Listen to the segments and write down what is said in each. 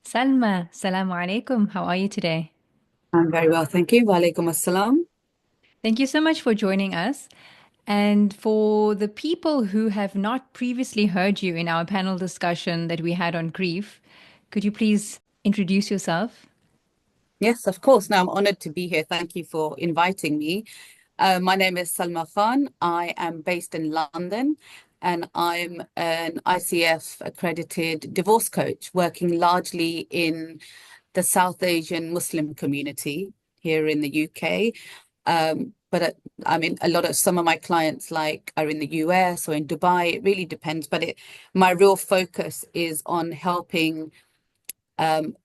Salma, salamu alaikum. How are you today? I'm very well, thank you. Walaikum assalam. Thank you so much for joining us. And for the people who have not previously heard you in our panel discussion that we had on grief, could you please introduce yourself? Yes, of course. Now I'm honored to be here. Thank you for inviting me. My name is Salma Khan. I am based in London and I'm an ICF accredited divorce coach working largely in the South Asian Muslim community here in the UK. But I mean, a lot of some of my clients like are in the US or in Dubai. It really depends. My real focus is on helping um,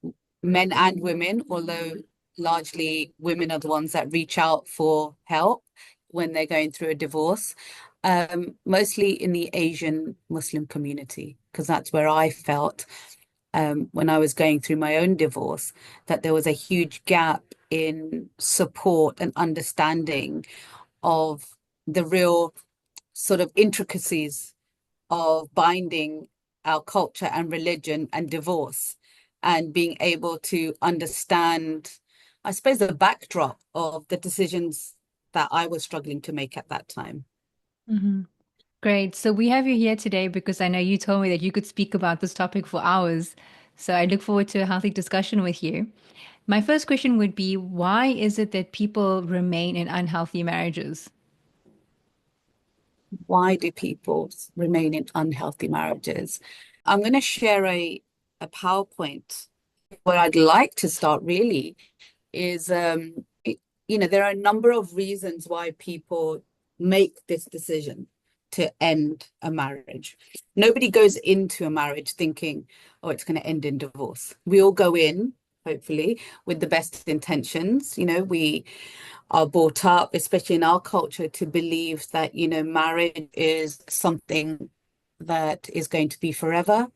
men and women, although largely women are the ones that reach out for help when they're going through a divorce, mostly in the Asian Muslim community, because that's where I felt when I was going through my own divorce that there was a huge gap in support and understanding of the real sort of intricacies of binding our culture and religion and divorce and being able to understand, I suppose, the backdrop of the decisions that I was struggling to make at that time. hmm Great. So we have you here today because I know you told me that you could speak about this topic for hours. So I look forward to a healthy discussion with you. My first question would be, why is it that people remain in unhealthy marriages? Why do people remain in unhealthy marriages? I'm going to share a PowerPoint. What I'd like to start really is, there are a number of reasons why people make this decision to end a marriage. Nobody goes into a marriage thinking, oh, it's going to end in divorce. We all go in, hopefully, with the best intentions. We are brought up, especially in our culture, to believe that, marriage is something that is going to be forever.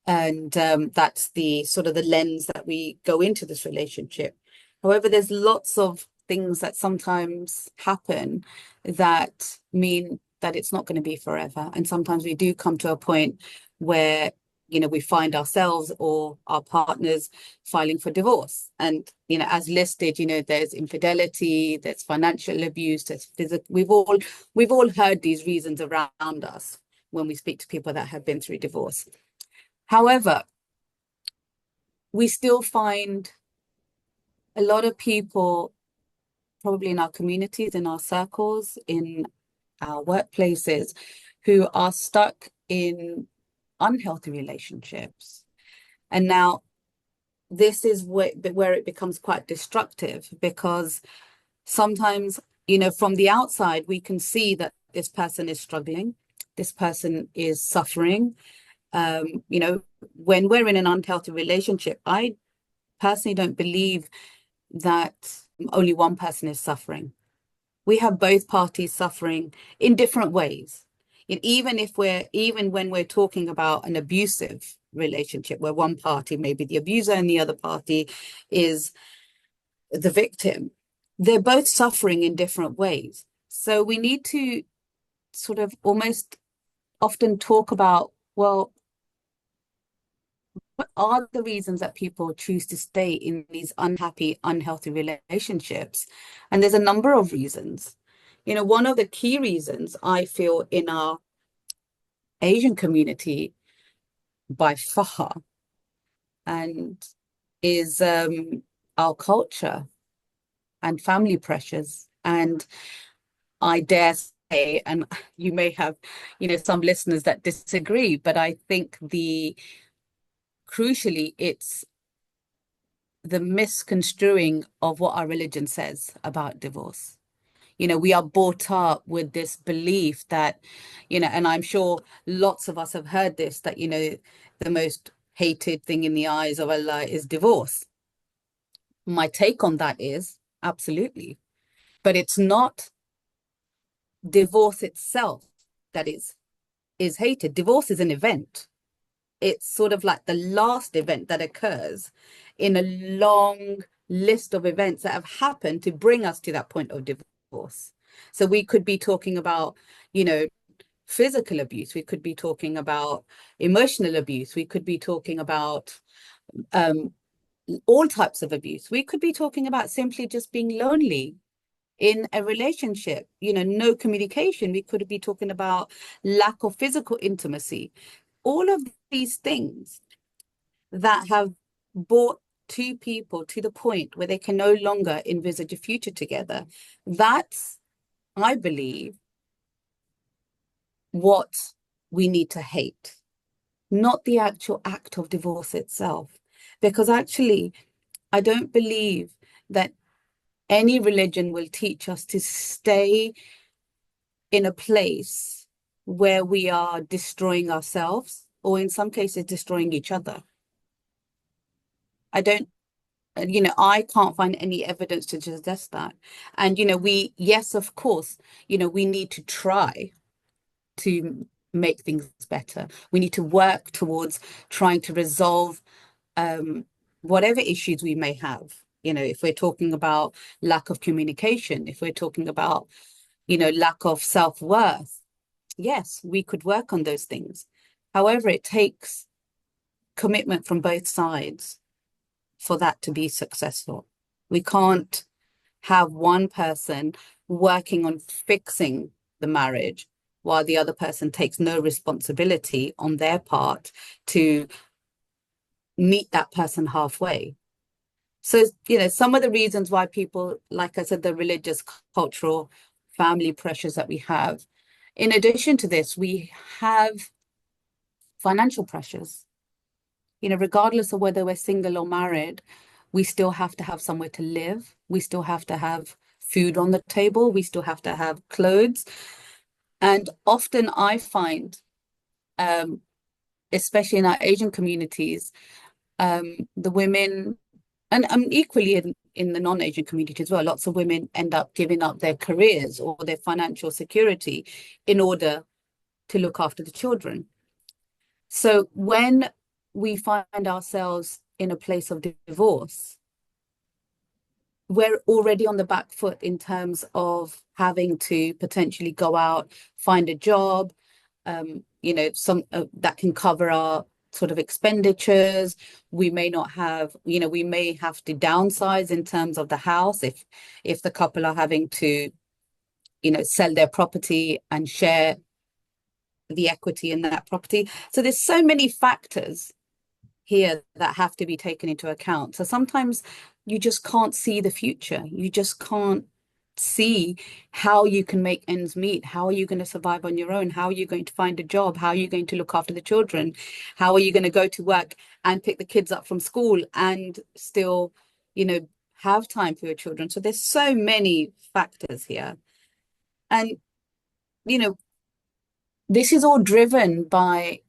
And that's the sort of the lens that we go into this relationship. However, there's lots of things that sometimes happen that mean that it's not going to be forever. And sometimes we do come to a point where, we find ourselves or our partners filing for divorce. And, as listed, there's infidelity, there's financial abuse, there's physical. We've all heard these reasons around us when we speak to people that have been through divorce. However, we still find a lot of people, probably in our communities, in our circles, in our workplaces, who are stuck in unhealthy relationships. And now this is where it becomes quite destructive because sometimes, from the outside, we can see that this person is struggling, this person is suffering. When we're in an unhealthy relationship, I personally don't believe that only one person is suffering. We have both parties suffering in different ways. And even when we're talking about an abusive relationship where one party may be the abuser and the other party is the victim, they're both suffering in different ways. So we need to sort of almost often talk about, well, what are the reasons that people choose to stay in these unhappy, unhealthy relationships? And there's a number of reasons. One of the key reasons I feel in our Asian community by far and is our culture and family pressures. And I dare say, and you may have, some listeners that disagree, but I think crucially, it's the misconstruing of what our religion says about divorce. We are brought up with this belief that, and I'm sure lots of us have heard this, that, the most hated thing in the eyes of Allah is divorce. My take on that is absolutely. But it's not divorce itself that is hated. Divorce is an event. It's sort of like the last event that occurs in a long list of events that have happened to bring us to that point of divorce. So we could be talking about, physical abuse. We could be talking about emotional abuse. We could be talking about um, all types of abuse. We could be talking about simply just being lonely in a relationship, no communication. We could be talking about lack of physical intimacy. All of these things that have brought two people to the point where they can no longer envisage a future together. That's, I believe, what we need to hate, not the actual act of divorce itself. Because actually, I don't believe that any religion will teach us to stay in a place where we are destroying ourselves or in some cases destroying each other. I don't, I can't find any evidence to suggest that. And, yes, of course, we need to try to make things better. We need to work towards trying to resolve whatever issues we may have. If we're talking about lack of communication, if we're talking about, lack of self-worth, yes, we could work on those things. However, it takes commitment from both sides for that to be successful. We can't have one person working on fixing the marriage while the other person takes no responsibility on their part to meet that person halfway. So, some of the reasons why people, like I said, the religious, cultural, family pressures that we have. In addition to this, we have financial pressures. Regardless of whether we're single or married, we still have to have somewhere to live. We still have to have food on the table. We still have to have clothes. And often I find, um, especially in our Asian communities, the women, and equally in the non-Asian community as well, lots of women end up giving up their careers or their financial security in order to look after the children. So when we find ourselves in a place of divorce, we're already on the back foot in terms of having to potentially go out, find a job, some that can cover our sort of expenditures. We may not have, we may have to downsize in terms of the house if the couple are having to, sell their property and share the equity in that property. So there's so many factors here that have to be taken into account. So sometimes you just can't see the future. You just can't see how you can make ends meet. How are you going to survive on your own? How are you going to find a job? How are you going to look after the children? How are you going to go to work and pick the kids up from school and still, have time for your children? So there's so many factors here. And, you know, this is all driven by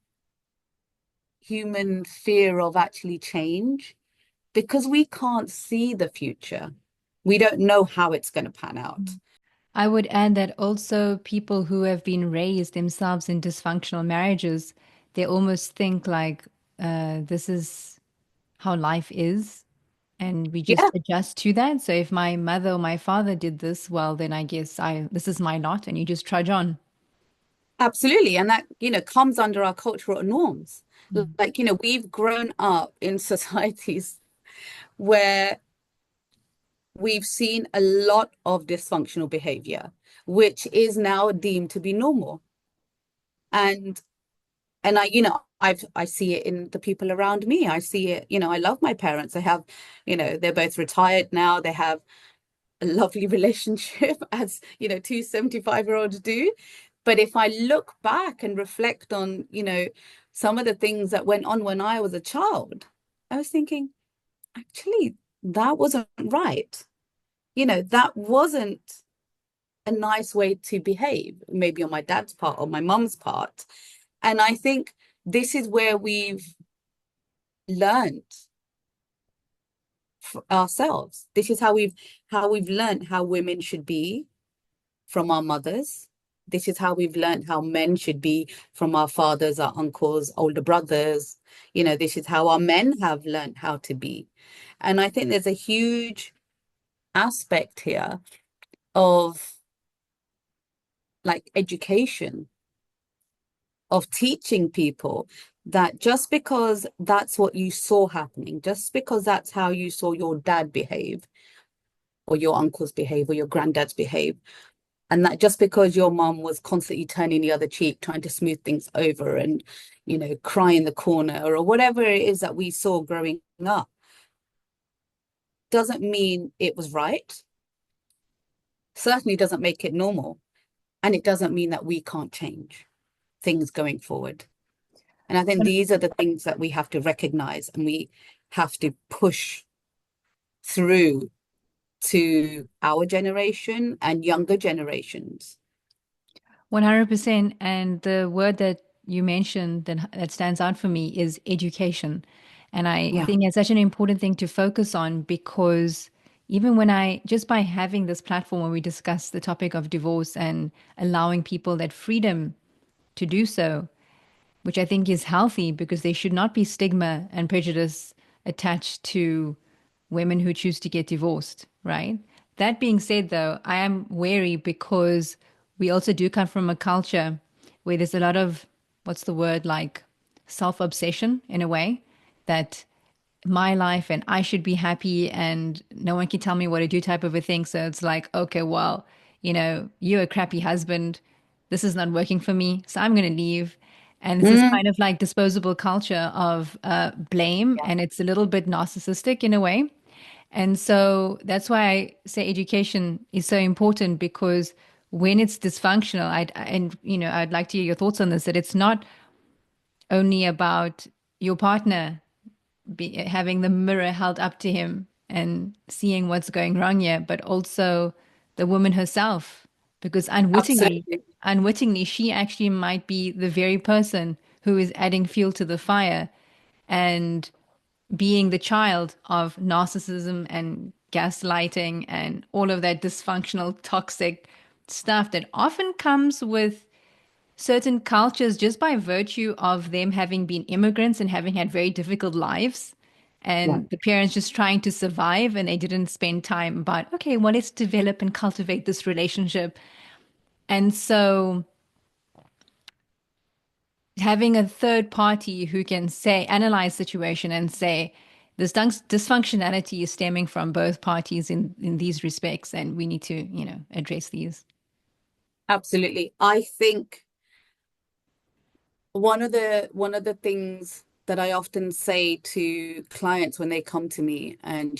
human fear of actually change because we can't see the future. We don't know how it's going to pan out. I would add that also people who have been raised themselves in dysfunctional marriages, they almost think like this is how life is, and we just Yeah, adjust to that. So if my mother or my father did this, well, then I guess I this is my lot, and you just trudge on. absolutely. And that, comes under our cultural norms. Mm. Like, we've grown up in societies where we've seen a lot of dysfunctional behavior, which is now deemed to be normal. And and I see it in the people around me. I see it, I love my parents. They have, they're both retired now. They have a lovely relationship as, two 75-year-olds do. But if I look back and reflect on, some of the things that went on when I was a child, I was thinking, actually, that wasn't right. That wasn't a nice way to behave, maybe on my dad's part or my mum's part. And I think this is where we've learned ourselves. This is how we've learned how women should be from our mothers. This is how we've learned how men should be from our fathers, our uncles, older brothers. This is how our men have learned how to be. And I think there's a huge aspect here of like education, of teaching people that just because that's what you saw happening, just because that's how you saw your dad behave, or your uncles behave, or your granddads behave, and that just because your mom was constantly turning the other cheek, trying to smooth things over and, cry in the corner or whatever it is that we saw growing up, doesn't mean it was right, certainly doesn't make it normal, and it doesn't mean that we can't change things going forward. And I think these are the things that we have to recognize and we have to push through to our generation and younger generations. 100%. And the word that you mentioned that stands out for me is education. And I Yeah, think it's such an important thing to focus on because even when just by having this platform where we discuss the topic of divorce and allowing people that freedom to do so, which I think is healthy because there should not be stigma and prejudice attached to women who choose to get divorced, right? That being said, though, I am wary because we also do come from a culture where there's a lot of, what's the word, like self obsession in a way that my life and I should be happy and no one can tell me what to do type of a thing. So it's like, okay, well, you're a crappy husband. This is not working for me. So I'm going to leave. And this is mm, kind of like disposable culture of blame. yeah, And it's a little bit narcissistic in a way. And so that's why I say education is so important because when it's dysfunctional, I'd like to hear your thoughts on this, that it's not only about your partner having the mirror held up to him and seeing what's going wrong here, but also the woman herself, because absolutely. unwittingly, she actually might be the very person who is adding fuel to the fire and being the child of narcissism and gaslighting and all of that dysfunctional, toxic stuff that often comes with certain cultures just by virtue of them having been immigrants and having had very difficult lives Yeah, and the parents just trying to survive and they didn't spend time about okay, well, let's develop and cultivate this relationship. And so having a third party who can say analyze situation and say this dysfunctionality is stemming from both parties in these respects and we need to address these. absolutely. I think one of the things that I often say to clients when they come to me and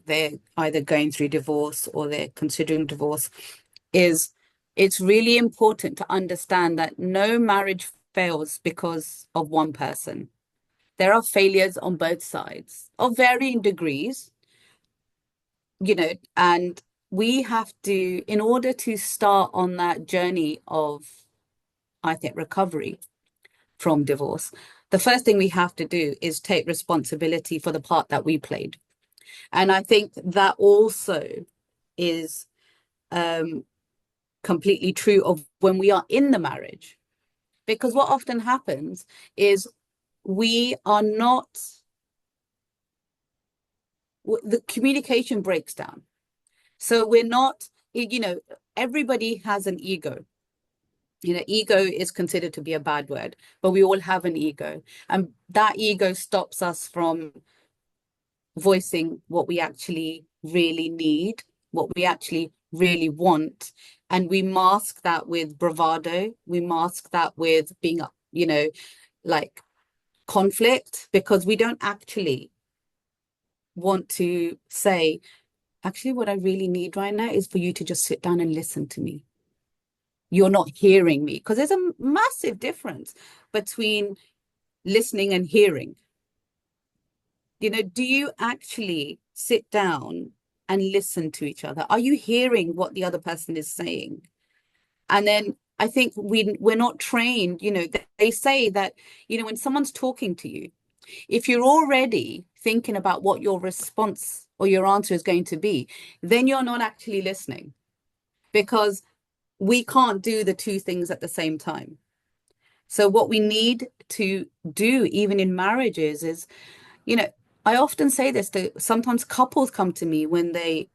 they're either going through divorce or they're considering divorce is it's really important to understand that no marriage fails because of one person. There are failures on both sides of varying degrees, and we have to, in order to start on that journey of, I think, recovery from divorce, the first thing we have to do is take responsibility for the part that we played. And I think that also is um, completely true of when we are in the marriage. Because what often happens is we are not, the communication breaks down. So we're not, everybody has an ego. Ego is considered to be a bad word, but we all have an ego. And that ego stops us from voicing what we actually really need, what we actually really want. And we mask that with bravado. We mask that with being, like conflict, because we don't actually want to say, actually, what I really need right now is for you to just sit down and listen to me. You're not hearing me. Because there's a massive difference between listening and hearing. Do you actually sit down and listen to each other? Are you hearing what the other person is saying? And then I think we're not trained, they say that, when someone's talking to you, if you're already thinking about what your response or your answer is going to be, then you're not actually listening, because we can't do the two things at the same time. So what we need to do, even in marriages, is, you know, I often say this to sometimes couples come to me when they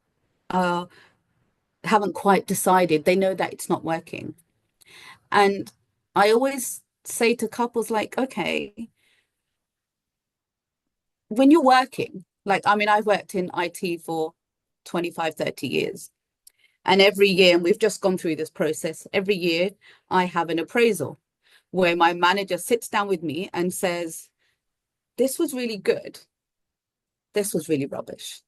uh, haven't quite decided, they know that it's not working. And I always say to couples, like, okay, when you're working, like, I mean, I've worked in IT for 25, 30 years. And every year, and we've just gone through this process, every year I have an appraisal where my manager sits down with me and says, this was really good. This was really rubbish.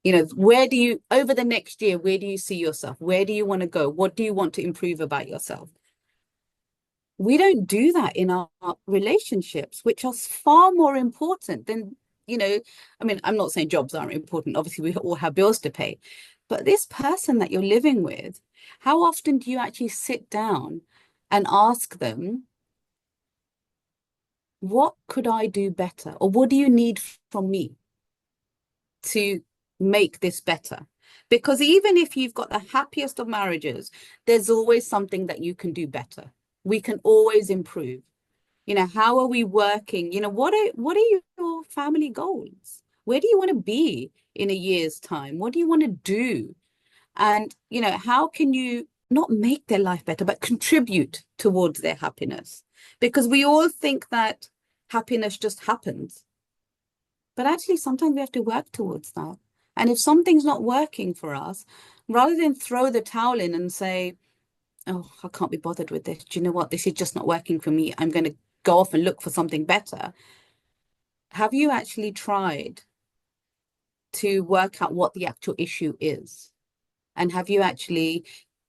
Where do you, over the next year, where do you see yourself? Where do you want to go? What do you want to improve about yourself? We don't do that in our relationships, which are far more important than, you know, I mean, I'm not saying jobs aren't important. Obviously, we all have bills to pay. But this person that you're living with, how often do you actually sit down and ask them, what could I do better? Or what do you need from me to make this better? Because even if you've got the happiest of marriages, there's always something that you can do better. We can always improve. How are we working? What are your family goals? Where do you want to be in a year's time? What do you want to do? And how can you not make their life better, but contribute towards their happiness? Because we all think that happiness just happens, but actually sometimes we have to work towards that. And if something's not working for us, rather than throw the towel in and say, oh, I can't be bothered with this. Do you know what? This is just not working for me. I'm going to go off and look for something better. Have you actually tried to work out what the actual issue is? And have you actually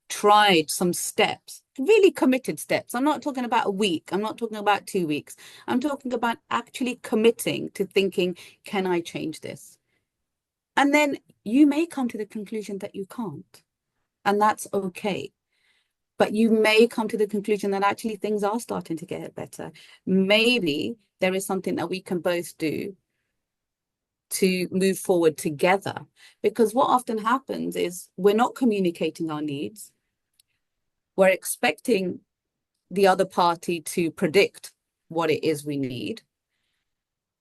tried some steps, really committed steps? I'm not talking about a week. I'm not talking about 2 weeks. I'm talking about actually committing to thinking, can I change this? And then you may come to the conclusion that you can't. And that's okay. But you may come to the conclusion that actually things are starting to get better. Maybe there is something that we can both do to move forward together. Because what often happens is we're not communicating our needs. We're expecting the other party to predict what it is we need.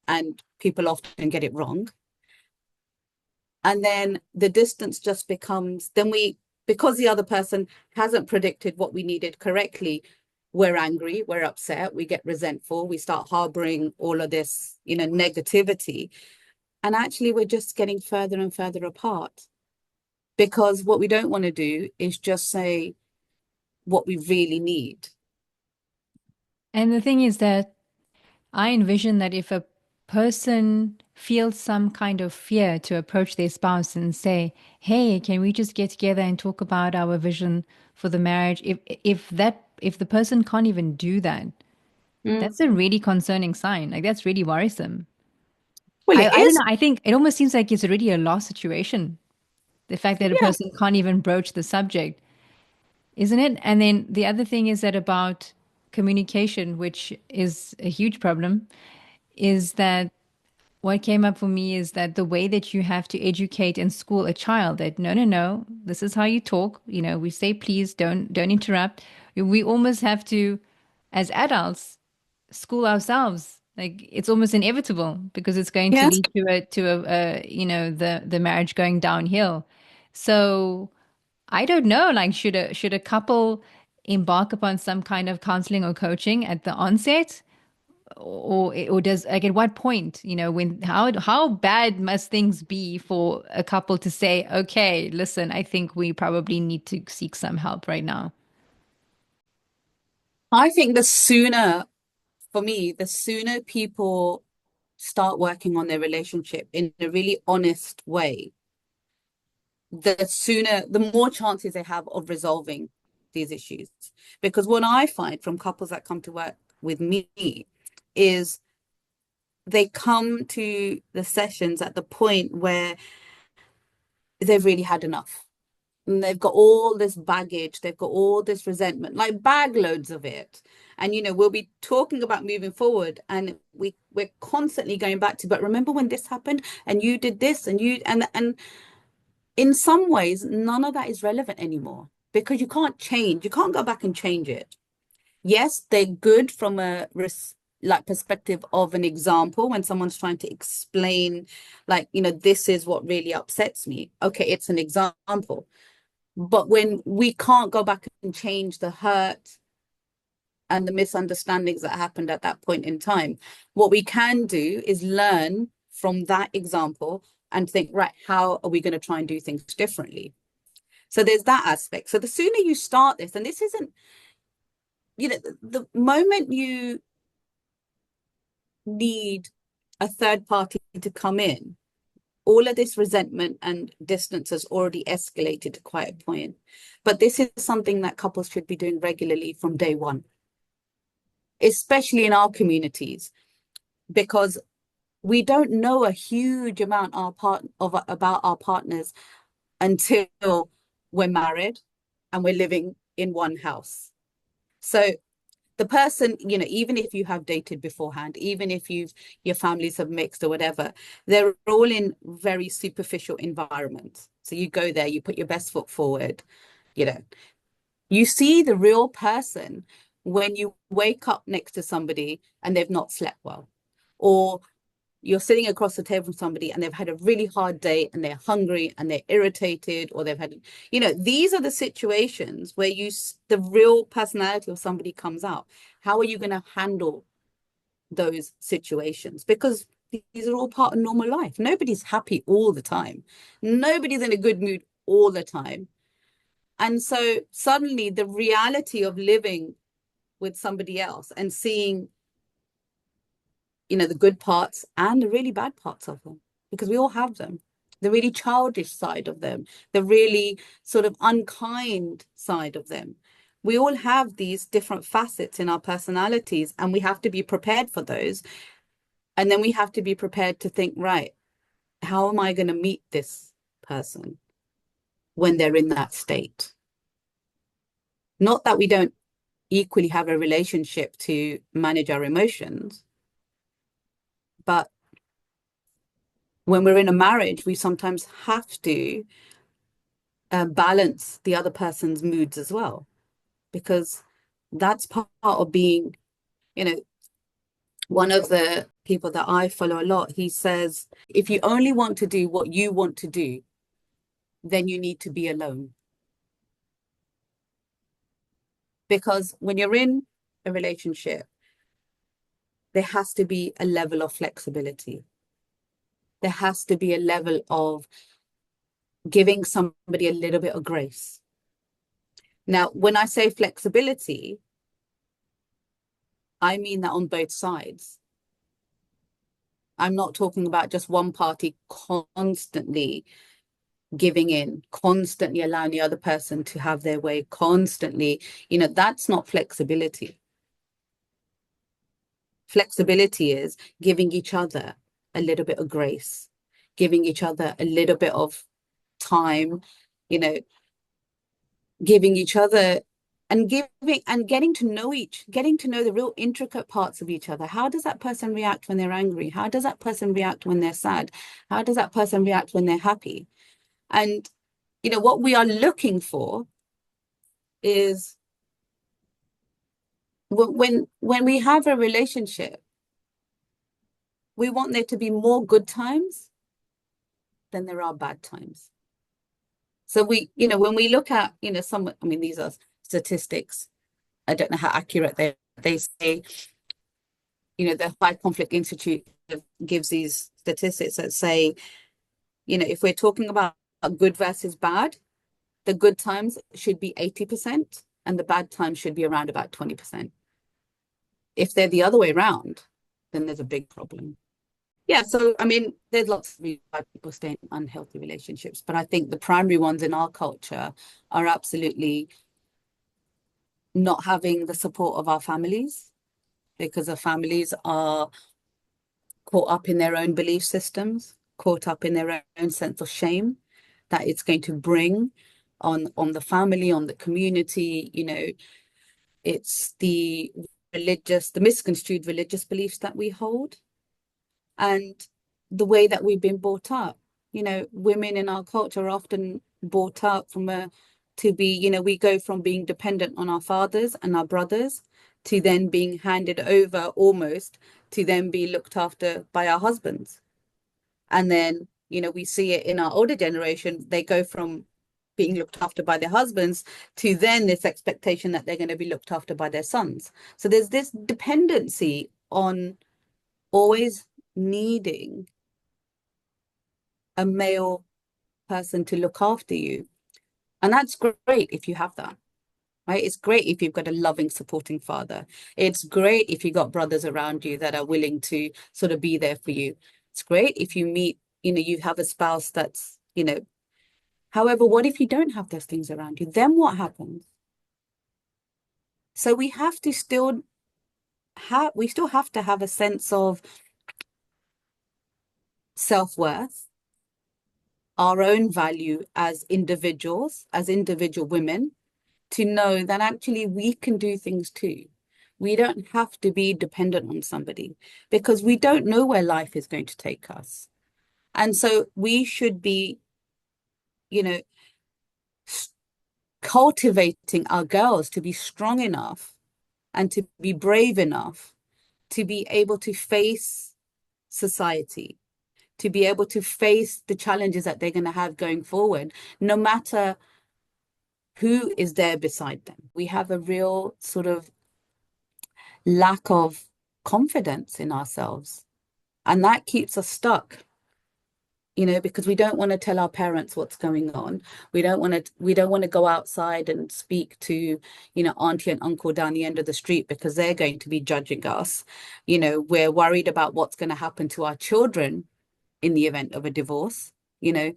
And people often get it wrong. And then the distance just becomes, because the other person hasn't predicted what we needed correctly, we're angry, we're upset, we get resentful, we start harboring all of this, negativity. And actually, we're just getting further and further apart because what we don't want to do is just say what we really need. And the thing is that I envision that if a person feels some kind of fear to approach their spouse and say, "Hey, can we just get together and talk about our vision for the marriage?" If the person can't even do that, Mm. that's a really concerning sign. Like that's really worrisome. Well, it I don't is. know. I think it almost seems like it's already a lost situation. The fact that a Yeah. person can't even broach the subject, isn't it? And then the other thing is that about communication, which is a huge problem, is that what came up for me is that the way that you have to educate and school a child that no, no, no, this is how you talk. We say please, don't interrupt. We almost have to, as adults, school ourselves. Like it's almost inevitable because it's going to Yes. lead to the marriage going downhill. So I don't know. Like should a couple embark upon some kind of counseling or coaching at the onset? Or does like at what point, when how bad must things be for a couple to say, okay, listen, I think we probably need to seek some help right now. I think for me, the sooner people start working on their relationship in a really honest way, the more chances they have of resolving these issues. Because what I find from couples that come to work with me is they come to the sessions at the point where they've really had enough. And they've got all this baggage, they've got all this resentment, like bag loads of it. And we'll be talking about moving forward, and we're constantly going back to, but remember when this happened and you did this and in some ways, none of that is relevant anymore because you can't go back and change it. Yes, they're good from a like perspective of an example when someone's trying to explain, like, this is what really upsets me. Okay, it's an example. But when we can't go back and change the hurt and the misunderstandings that happened at that point in time, what we can do is learn from that example and think, right, how are we going to try and do things differently? So there's that aspect. So the sooner you start this, and this isn't, the moment you need a third party to come in, all of this resentment and distance has already escalated to quite a point. But this is something that couples should be doing regularly from day one, especially in our communities, because we don't know a huge amount about our partners until we're married and we're living in one house. So the person, even if you have dated beforehand, even if your families have mixed or whatever, they're all in very superficial environments. So you go there, you put your best foot forward, you know, you see the real person when you wake up next to somebody and they've not slept well, or you're sitting across the table from somebody and they've had a really hard day and they're hungry and they're irritated, or they've had, these are the situations where the real personality of somebody comes out. How are you going to handle those situations? Because these are all part of normal life. Nobody's happy all the time. Nobody's in a good mood all the time. And so suddenly the reality of living with somebody else and seeing the good parts and the really bad parts of them, because we all have them. The really childish side of them, the really sort of unkind side of them. We all have these different facets in our personalities, and we have to be prepared for those. And then we have to be prepared to think, right, how am I going to meet this person when they're in that state? Not that we don't equally have a relationship to manage our emotions, but when we're in a marriage, we sometimes have to balance the other person's moods as well, because that's part of being, you know, one of the people that I follow a lot, he says, if you only want to do what you want to do, then you need to be alone. Because when you're in a relationship, there has to be a level of flexibility. There has to be a level of giving somebody a little bit of grace. Now, when I say flexibility, I mean that on both sides. I'm not talking about just one party constantly giving in, constantly allowing the other person to have their way, constantly. That's not flexibility. Flexibility is giving each other a little bit of grace, giving each other a little bit of time, you know, giving each other and getting to know the real intricate parts of each other. How does that person react when they're angry? How does that person react when they're sad? How does that person react when they're happy? And what we are looking for is when we have a relationship, we want there to be more good times than there are bad times. So when we look at, I mean, these are statistics. I don't know how accurate they say, the High Conflict Institute gives these statistics that say, if we're talking about good versus bad, the good times should be 80% and the bad times should be around about 20%. If they're the other way around, then there's a big problem. Yeah, so I mean, there's lots of reasons why people stay in unhealthy relationships, but I think the primary ones in our culture are absolutely not having the support of our families, because our families are caught up in their own belief systems, caught up in their own sense of shame that it's going to bring on the family, on the community. It's the misconstrued religious beliefs that we hold, and the way that we've been brought up. Women in our culture are often brought up we go from being dependent on our fathers and our brothers to then being handed over almost to then be looked after by our husbands. And then, we see it in our older generation, they go from being looked after by their husbands to then this expectation that they're going to be looked after by their sons. So there's this dependency on always needing a male person to look after you. And that's great if you have that, right? It's great if you've got a loving, supporting father. It's great if you've got brothers around you that are willing to sort of be there for you. It's great if you meet, you have a spouse that's. However, what if you don't have those things around you? Then what happens? So we still have to have a sense of self-worth, our own value as individual women, to know that actually we can do things too. We don't have to be dependent on somebody because we don't know where life is going to take us. And so we should be, you know, cultivating our girls to be strong enough and to be brave enough to be able to face society, to be able to face the challenges that they're going to have going forward, no matter who is there beside them. We have a real sort of lack of confidence in ourselves. And that keeps us stuck, because we don't want to tell our parents what's going on. We don't want to go outside and speak to, auntie and uncle down the end of the street because they're going to be judging us. We're worried about what's going to happen to our children in the event of a divorce. You know,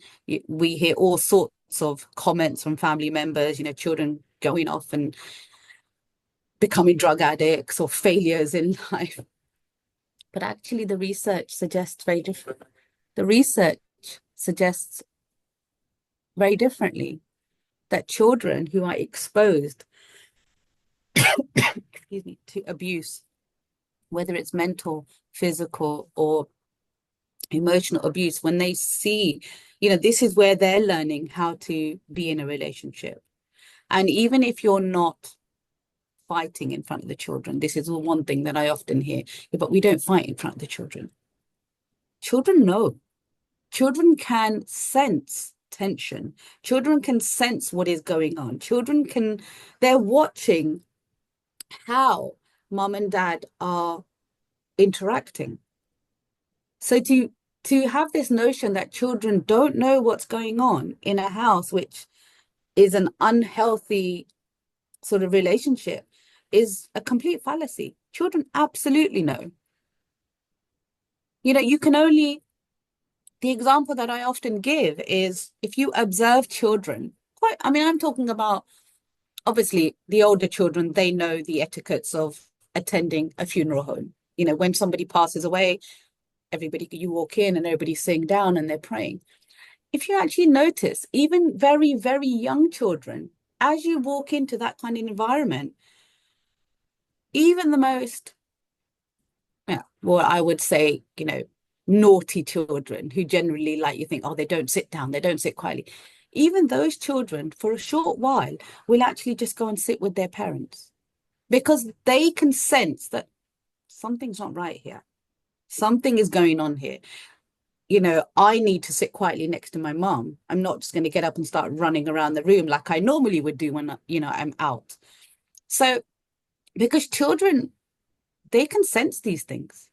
we hear all sorts of comments from family members, children going off and becoming drug addicts or failures in life. But actually, the research suggests very different. The research suggests very differently that children who are exposed, excuse me, to abuse, whether it's mental, physical, or emotional abuse, when they see, this is where they're learning how to be in a relationship. And even if you're not fighting in front of the children, this is the one thing that I often hear, but we don't fight in front of the children. Children know. Children can sense tension. Children can sense what is going on. They're watching how mom and dad are interacting. So to have this notion that children don't know what's going on in a house, which is an unhealthy sort of relationship, is a complete fallacy. Children absolutely know. You can only the example that I often give is if you observe children, I'm talking about obviously the older children, they know the etiquettes of attending a funeral home. When somebody passes away, you walk in and everybody's sitting down and they're praying. If you actually notice, even very, very young children, as you walk into that kind of environment, even the most, yeah, well, I would say, naughty children who generally like you think, oh, they don't sit down, they don't sit quietly. Even those children, for a short while, will actually just go and sit with their parents because they can sense that something's not right here. Something is going on here. I need to sit quietly next to my mom. I'm not just going to get up and start running around the room like I normally would do when, I'm out. So, because children, they can sense these things.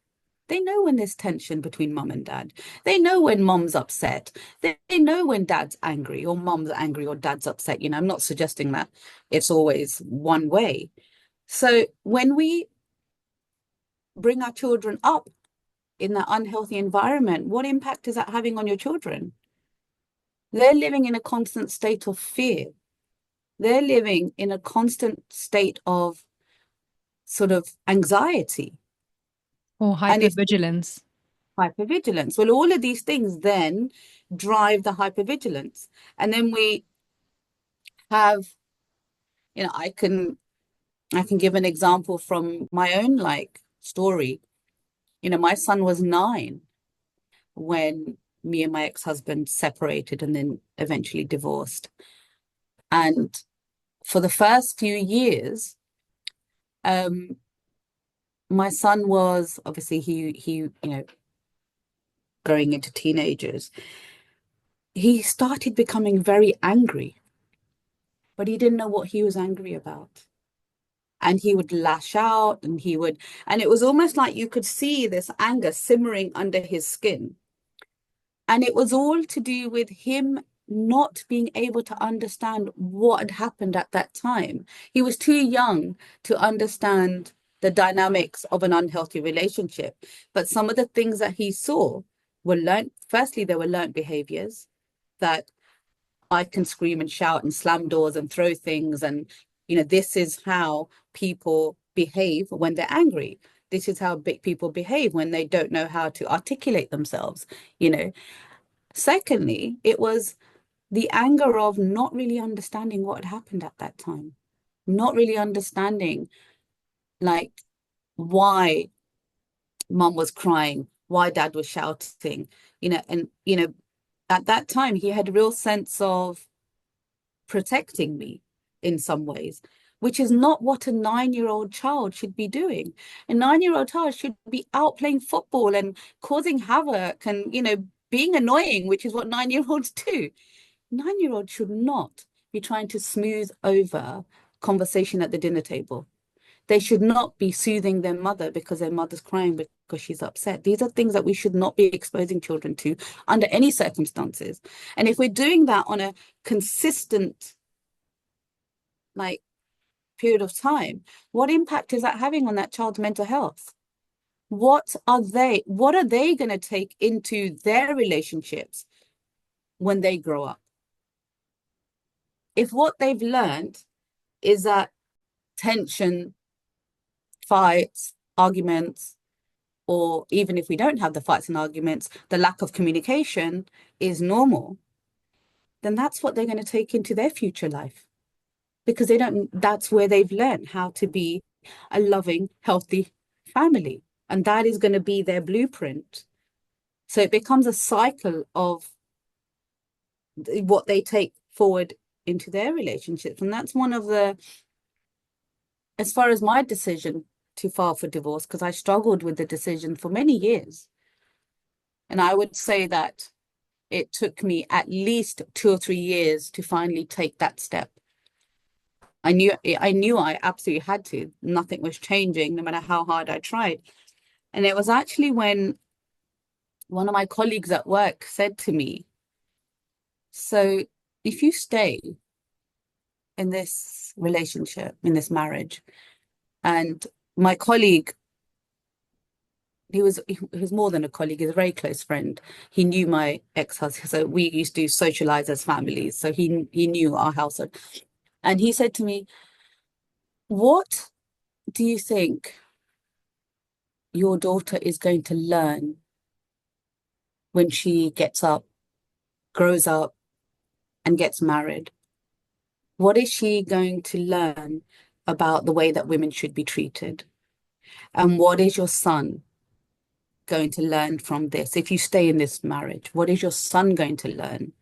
They know when there's tension between mom and dad. They know when mom's upset. They know when dad's angry or mom's angry or dad's upset. I'm not suggesting that it's always one way. So when we bring our children up in that unhealthy environment, what impact is that having on your children? They're living in a constant state of fear. They're living in a constant state of sort of anxiety. Or And if hypervigilance. hypervigilance, well, all of these things then drive the hypervigilance. And then we have, I can give an example from my own story. My son was 9 when me and my ex-husband separated and then eventually divorced. And for the first few years, um, my son was obviously growing into teenagers. He started becoming very angry, but he didn't know what he was angry about. And he would lash out and it was almost like you could see this anger simmering under his skin. And it was all to do with him not being able to understand what had happened at that time. He was too young to understand the dynamics of an unhealthy relationship. But some of the things that he saw were learned. Firstly, there were learned behaviors that I can scream and shout and slam doors and throw things. And, this is how people behave when they're angry. This is how big people behave when they don't know how to articulate themselves, you know. Secondly, it was the anger of not really understanding what had happened at that time, not really understanding like why mum was crying, why dad was shouting, and at that time he had a real sense of protecting me in some ways, which is not what a 9-year-old child should be doing. A 9-year-old child should be out playing football and causing havoc and, being annoying, which is what 9-year-olds do. 9-year-olds should not be trying to smooth over conversation at the dinner table. They should not be soothing their mother because their mother's crying because she's upset. These are things that we should not be exposing children to under any circumstances. And if we're doing that on a consistent, like, period of time, what impact is that having on that child's mental health? What are they going to take into their relationships when they grow up? If what they've learned is that tension, fights, arguments, or even if we don't have the fights and arguments, the lack of communication is normal, then that's what they're going to take into their future life because that's where they've learned how to be a loving, healthy family. And that is going to be their blueprint. So it becomes a cycle of what they take forward into their relationships. And that's one of as far as my decision to file for divorce, because I struggled with the decision for many years. And I would say that it took me at least 2 or 3 years to finally take that step. I knew I absolutely had to. Nothing was changing, no matter how hard I tried. And it was actually when one of my colleagues at work said to me, "So if you stay in this relationship, in this marriage," and my colleague, he was more than a colleague, he's a very close friend. He knew my ex-husband, so we used to socialize as families. So he knew our household. And he said to me, "What do you think your daughter is going to learn when she gets up, grows up, and gets married? What is she going to learn about the way that women should be treated? And what is your son going to learn from this? If you stay in this marriage, what is your son going to learn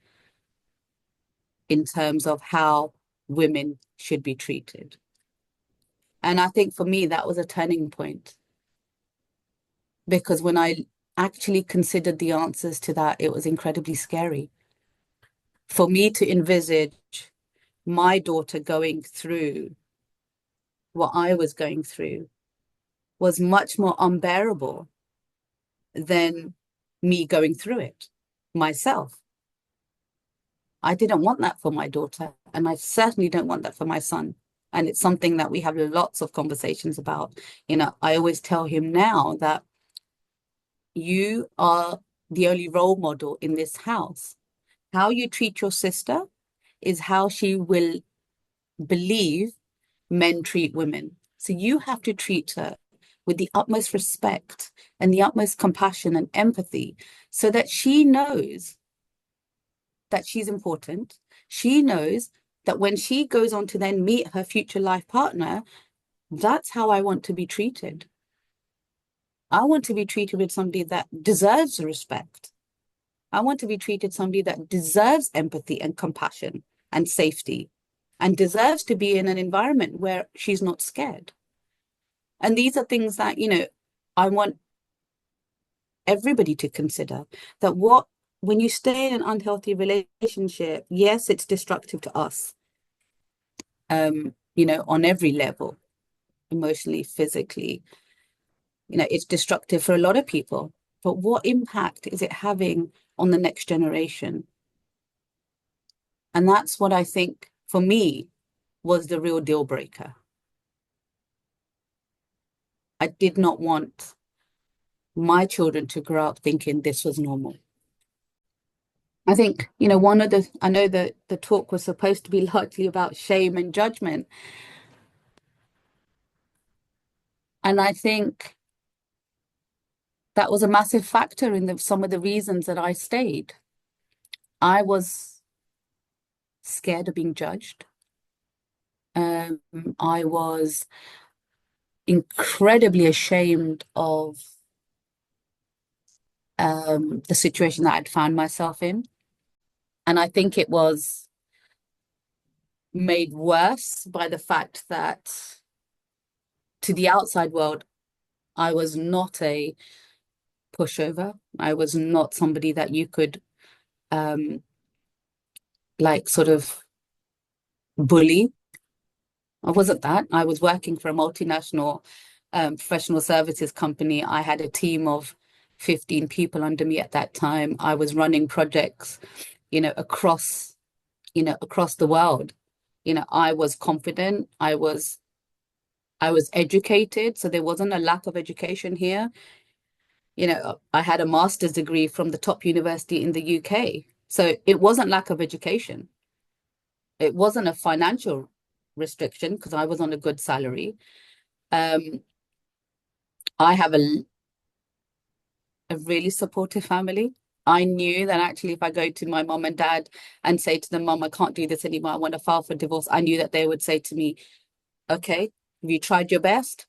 in terms of how women should be treated?" And I think for me, that was a turning point because when I actually considered the answers to that, it was incredibly scary for me to envisage my daughter going through what I was going through was much more unbearable than me going through it myself. I didn't want that for my daughter, and I certainly don't want that for my son. And it's something that we have lots of conversations about. I always tell him now that you are the only role model in this house. How you treat your sister is how she will believe men treat women. So you have to treat her with the utmost respect and the utmost compassion and empathy so that she knows that she's important. She knows that when she goes on to then meet her future life partner, that's how I want to be treated. I want to be treated with somebody that deserves respect. I want to be treated somebody that deserves empathy and compassion and safety and deserves to be in an environment where she's not scared. And these are things that, I want everybody to consider that when you stay in an unhealthy relationship, yes, it's destructive to us, on every level, emotionally, physically, it's destructive for a lot of people. but what impact is it having on the next generation? And that's what I think for me was the real deal breaker. I did not want my children to grow up thinking this was normal. I think, I know that the talk was supposed to be largely about shame and judgment. And I think that was a massive factor in some of the reasons that I stayed. I was scared of being judged. Um, I was incredibly ashamed of the situation that I'd found myself in. And I think it was made worse by the fact that to the outside world, I was not a pushover. I was not somebody that you could um, like sort of bully. I wasn't that. I was working for a multinational professional services company. I had a team of 15 people under me at that time. I was running projects, across the world. I was confident. I was educated, so there wasn't a lack of education here. I had a master's degree from the top university in the UK. So it wasn't lack of education. It wasn't a financial restriction because I was on a good salary. Um, I have a really supportive family. I knew that actually, if I go to my mom and dad and say to them, Mom, I can't do this anymore, I want to file for divorce, I knew that they would say to me, okay, have you tried your best?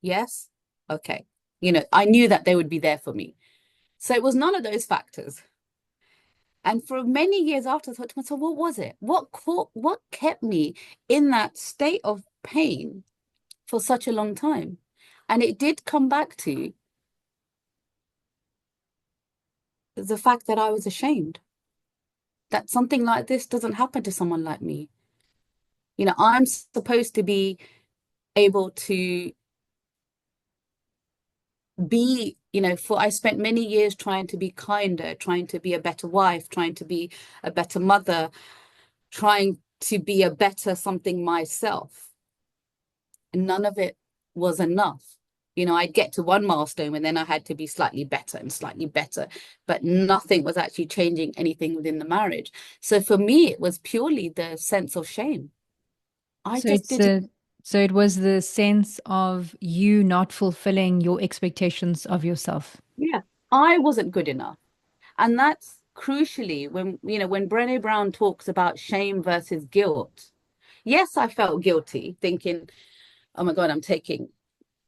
Yes. Okay. I knew that they would be there for me. So it was none of those factors. And for many years after, I thought to myself, what was it? What kept me in that state of pain for such a long time? And it did come back to the fact that I was ashamed that something like this doesn't happen to someone like me. I'm supposed to be able to I spent many years trying to be kinder, trying to be a better wife, trying to be a better mother, trying to be a better something myself. And none of it was enough. I'd get to one milestone and then I had to be slightly better and slightly better, but nothing was actually changing anything within the marriage. So for me, it was purely the sense of shame. I So just it's didn't, a so it was the sense of you not fulfilling your expectations of yourself. yeah, I wasn't good enough. And that's crucially when Brené Brown talks about shame versus guilt. Yes, I felt guilty thinking, oh my God, I'm taking,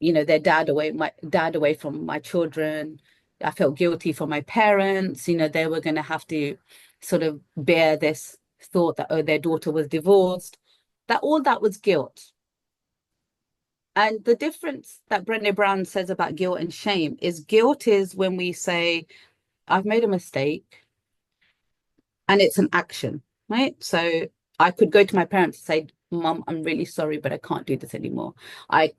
my dad away from my children. I felt guilty for my parents. They were going to have to sort of bear this thought that, oh, their daughter was divorced. All that was guilt. And the difference that Brené Brown says about guilt and shame is guilt is when we say, I've made a mistake and it's an action, right? So I could go to my parents and say, Mom, I'm really sorry, but I can't do this anymore. I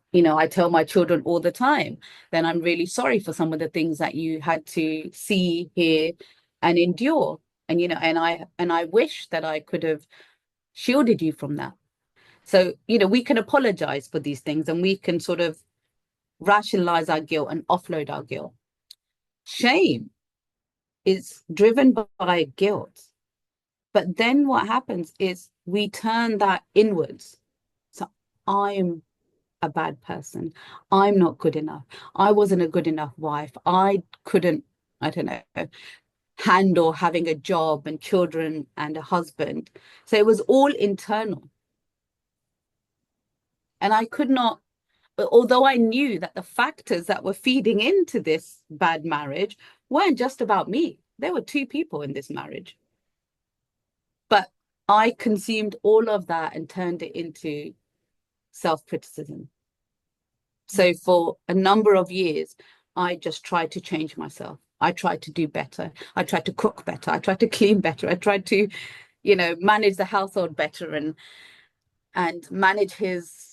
tell my children all the time, then I'm really sorry for some of the things that you had to see, hear, and endure. And I wish that I could have shielded you from that. So, we can apologize for these things and we can sort of rationalize our guilt and offload our guilt. Shame is driven by guilt. But then what happens is we turn that inwards. So I'm a bad person. I'm not good enough. I wasn't a good enough wife. I couldn't, I don't know, handle having a job and children and a husband. So it was all internal. And I could not, although I knew that the factors that were feeding into this bad marriage weren't just about me, there were two people in this marriage. But I consumed all of that and turned it into self-criticism. So for a number of years, I just tried to change myself. I tried to do better. I tried to cook better. I tried to clean better. I tried to, manage the household better and manage his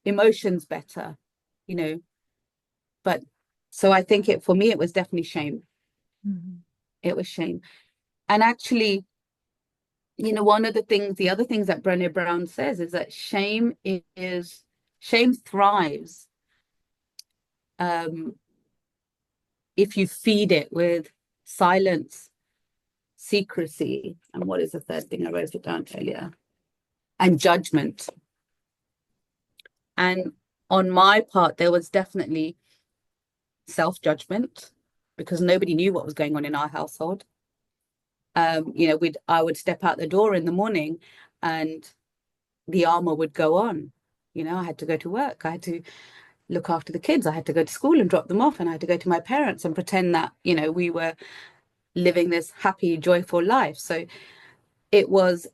emotions better, you know. But So I think it for me, it was definitely shame. Mhm. It was shame. And actually, one of the things, the other things that Brené Brown says is that shame thrives um, if you feed it with silence, secrecy, and what is the third thing? I wrote it down earlier, and judgment. And on my part, there was definitely self-judgment because nobody knew what was going on in our household. I would step out the door in the morning and the armor would go on. I had to go to work. I had to look after the kids. I had to go to school and drop them off, and I had to go to my parents and pretend that, we were living this happy, joyful life. So it was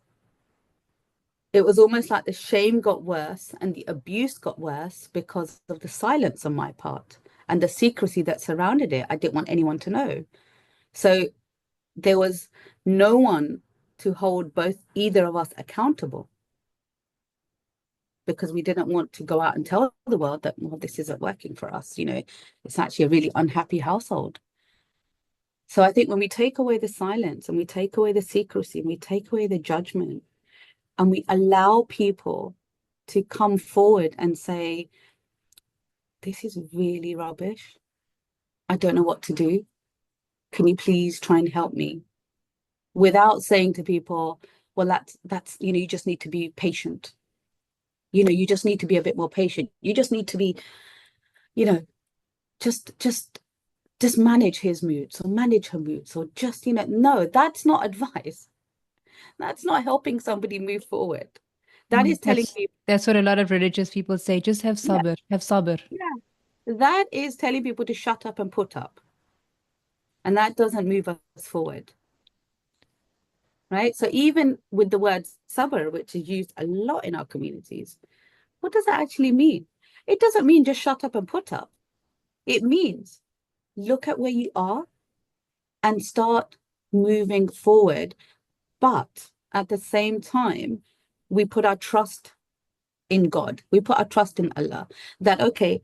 it was almost like the shame got worse and the abuse got worse because of the silence on my part and the secrecy that surrounded it. I didn't want anyone to know. So there was no one to hold both either of us accountable because we didn't want to go out and tell the world that, well, this isn't working for us. It's actually a really unhappy household. So I think when we take away the silence and we take away the secrecy and we take away the judgment and we allow people to come forward and say, this is really rubbish. I don't know what to do. Can you please try and help me? Without saying to people, well, that's, you just need to be patient. You just need to be a bit more patient. You just need to be, you know, just manage his moods or manage her moods or just, no, that's not advice. That's not helping somebody move forward. That is telling That's people, that's what a lot of religious people say. Just have yeah, sabr, have sabr. yeah, that is telling people to shut up and put up. And that doesn't move us forward, right? So even with the word sabr, which is used a lot in our communities, what does that actually mean? It doesn't mean just shut up and put up. It means look at where you are and start moving forward. But at the same time, we put our trust in God. We put our trust in Allah that, okay,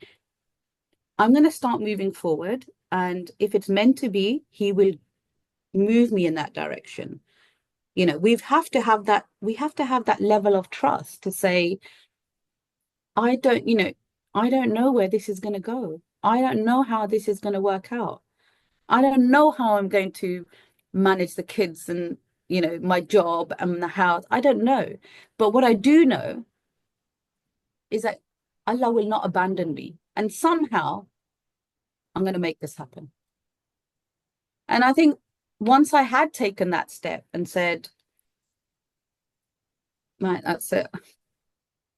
I'm going to start moving forward. And if it's meant to be, He will move me in that direction. We have to have that level of trust to say, I don't, I don't know where this is going to go. I don't know how this is going to work out. I don't know how I'm going to manage the kids and, my job and the house. I don't know. But what I do know is that Allah will not abandon me. And somehow I'm going to make this happen. And I think once I had taken that step and said, right, that's it.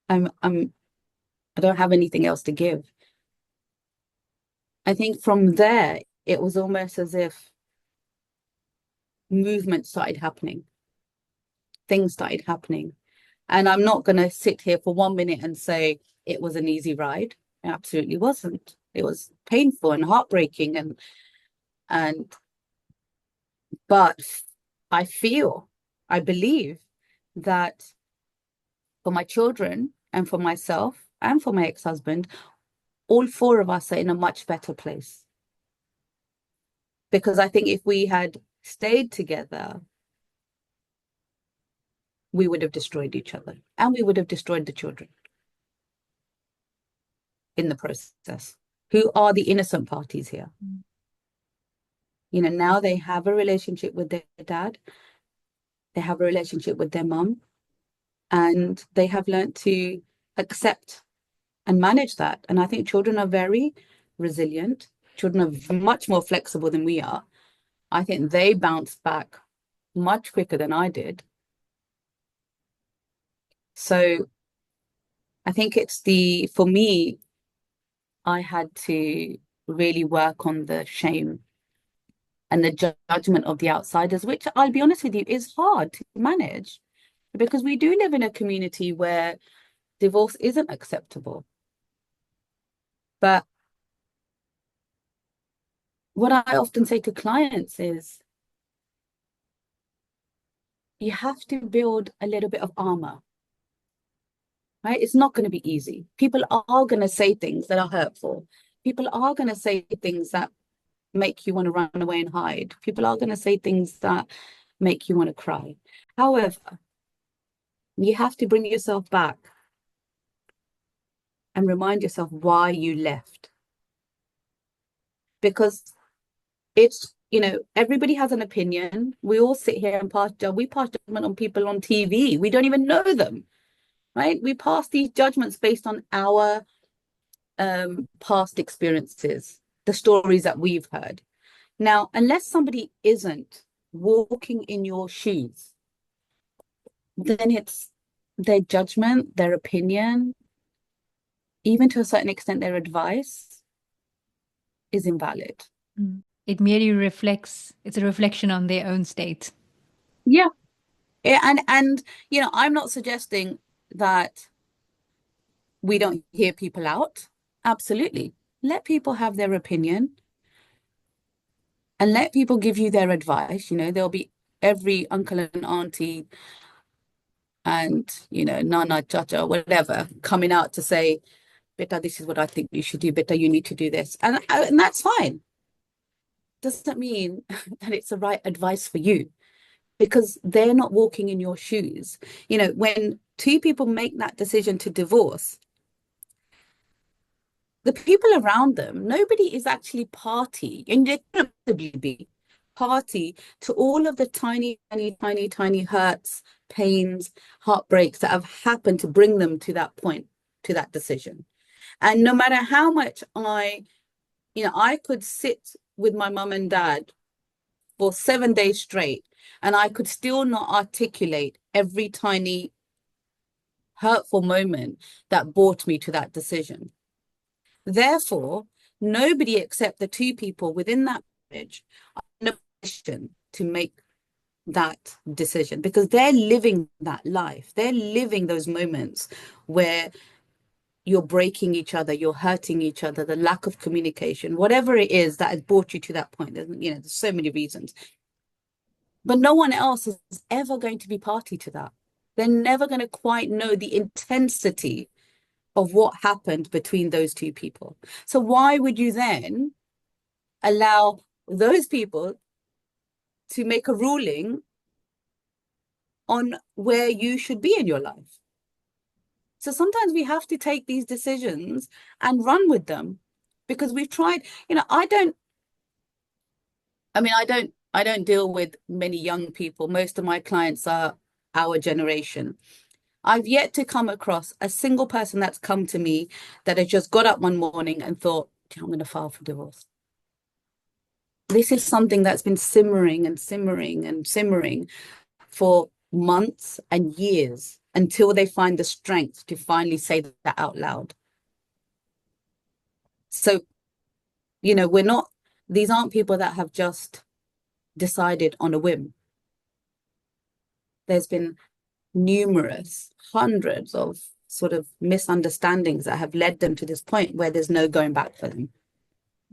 I'm I don't have anything else to give. I think from there it was almost as if movement started happening, things started happening. And I'm not going to sit here for 1 minute and say it was an easy ride. It absolutely wasn't. It was painful and heartbreaking and but I believe that for my children and for myself and for my ex-husband, all four of us are in a much better place. Because I think if we had stayed together, we would have destroyed each other and we would have destroyed the children in the process, who are the innocent parties here. Now they have a relationship with their dad, they have a relationship with their mum, and they have learned to accept and manage that. And I think children are very resilient. Children are much more flexible than we are. I think they bounce back much quicker than I did. So I think for me, I had to really work on the shame and the judgment of the outsiders, which I'll be honest with you, is hard to manage because we do live in a community where divorce isn't acceptable. But what I often say to clients is you have to build a little bit of armor, right? It's not going to be easy. People are going to say things that are hurtful. people are going to say things that make you want to run away and hide. People are going to say things that make you want to cry. However, you have to bring yourself back and remind yourself why you left. Because it's, everybody has an opinion. We all sit here and we pass judgment on people on TV. We don't even know them, right? We pass these judgments based on our past experiences, the stories that we've heard. Now, unless somebody isn't walking in your shoes, then it's their judgment, their opinion, even to a certain extent, their advice is invalid. Mm. It merely reflects, it's a reflection on their own state. Yeah. Yeah, and I'm not suggesting that we don't hear people out. Absolutely. Let people have their opinion and let people give you their advice. There'll be every uncle and auntie and, nana, chacha, whatever, coming out to say, Beta, this is what I think you should do. Beta, you need to do this. And that's fine. Doesn't mean that it's the right advice for you because they're not walking in your shoes. When two people make that decision to divorce, the people around them, nobody is actually party, and they could possibly be party to all of the tiny, tiny, tiny, tiny hurts, pains, heartbreaks that have happened to bring them to that point, to that decision. And no matter how much I could sit with my mum and dad for 7 days straight, and I could still not articulate every tiny hurtful moment that brought me to that decision. Therefore, nobody except the two people within that marriage are in a position to make that decision because they're living that life. They're living those moments where you're breaking each other, you're hurting each other, the lack of communication, whatever it is that has brought you to that point. There's so many reasons. But no one else is ever going to be party to that. They're never going to quite know the intensity of what happened between those two people. So why would you then allow those people to make a ruling on where you should be in your life? So sometimes we have to take these decisions and run with them because we've tried, I don't deal with many young people. Most of my clients are our generation. I've yet to come across a single person that's come to me that has just got up one morning and thought, I'm going to file for divorce. This is something that's been simmering and simmering and simmering for months and years until they find the strength to finally say that out loud. So, these aren't people that have just decided on a whim. There's been numerous, hundreds of sort of misunderstandings that have led them to this point where there's no going back for them.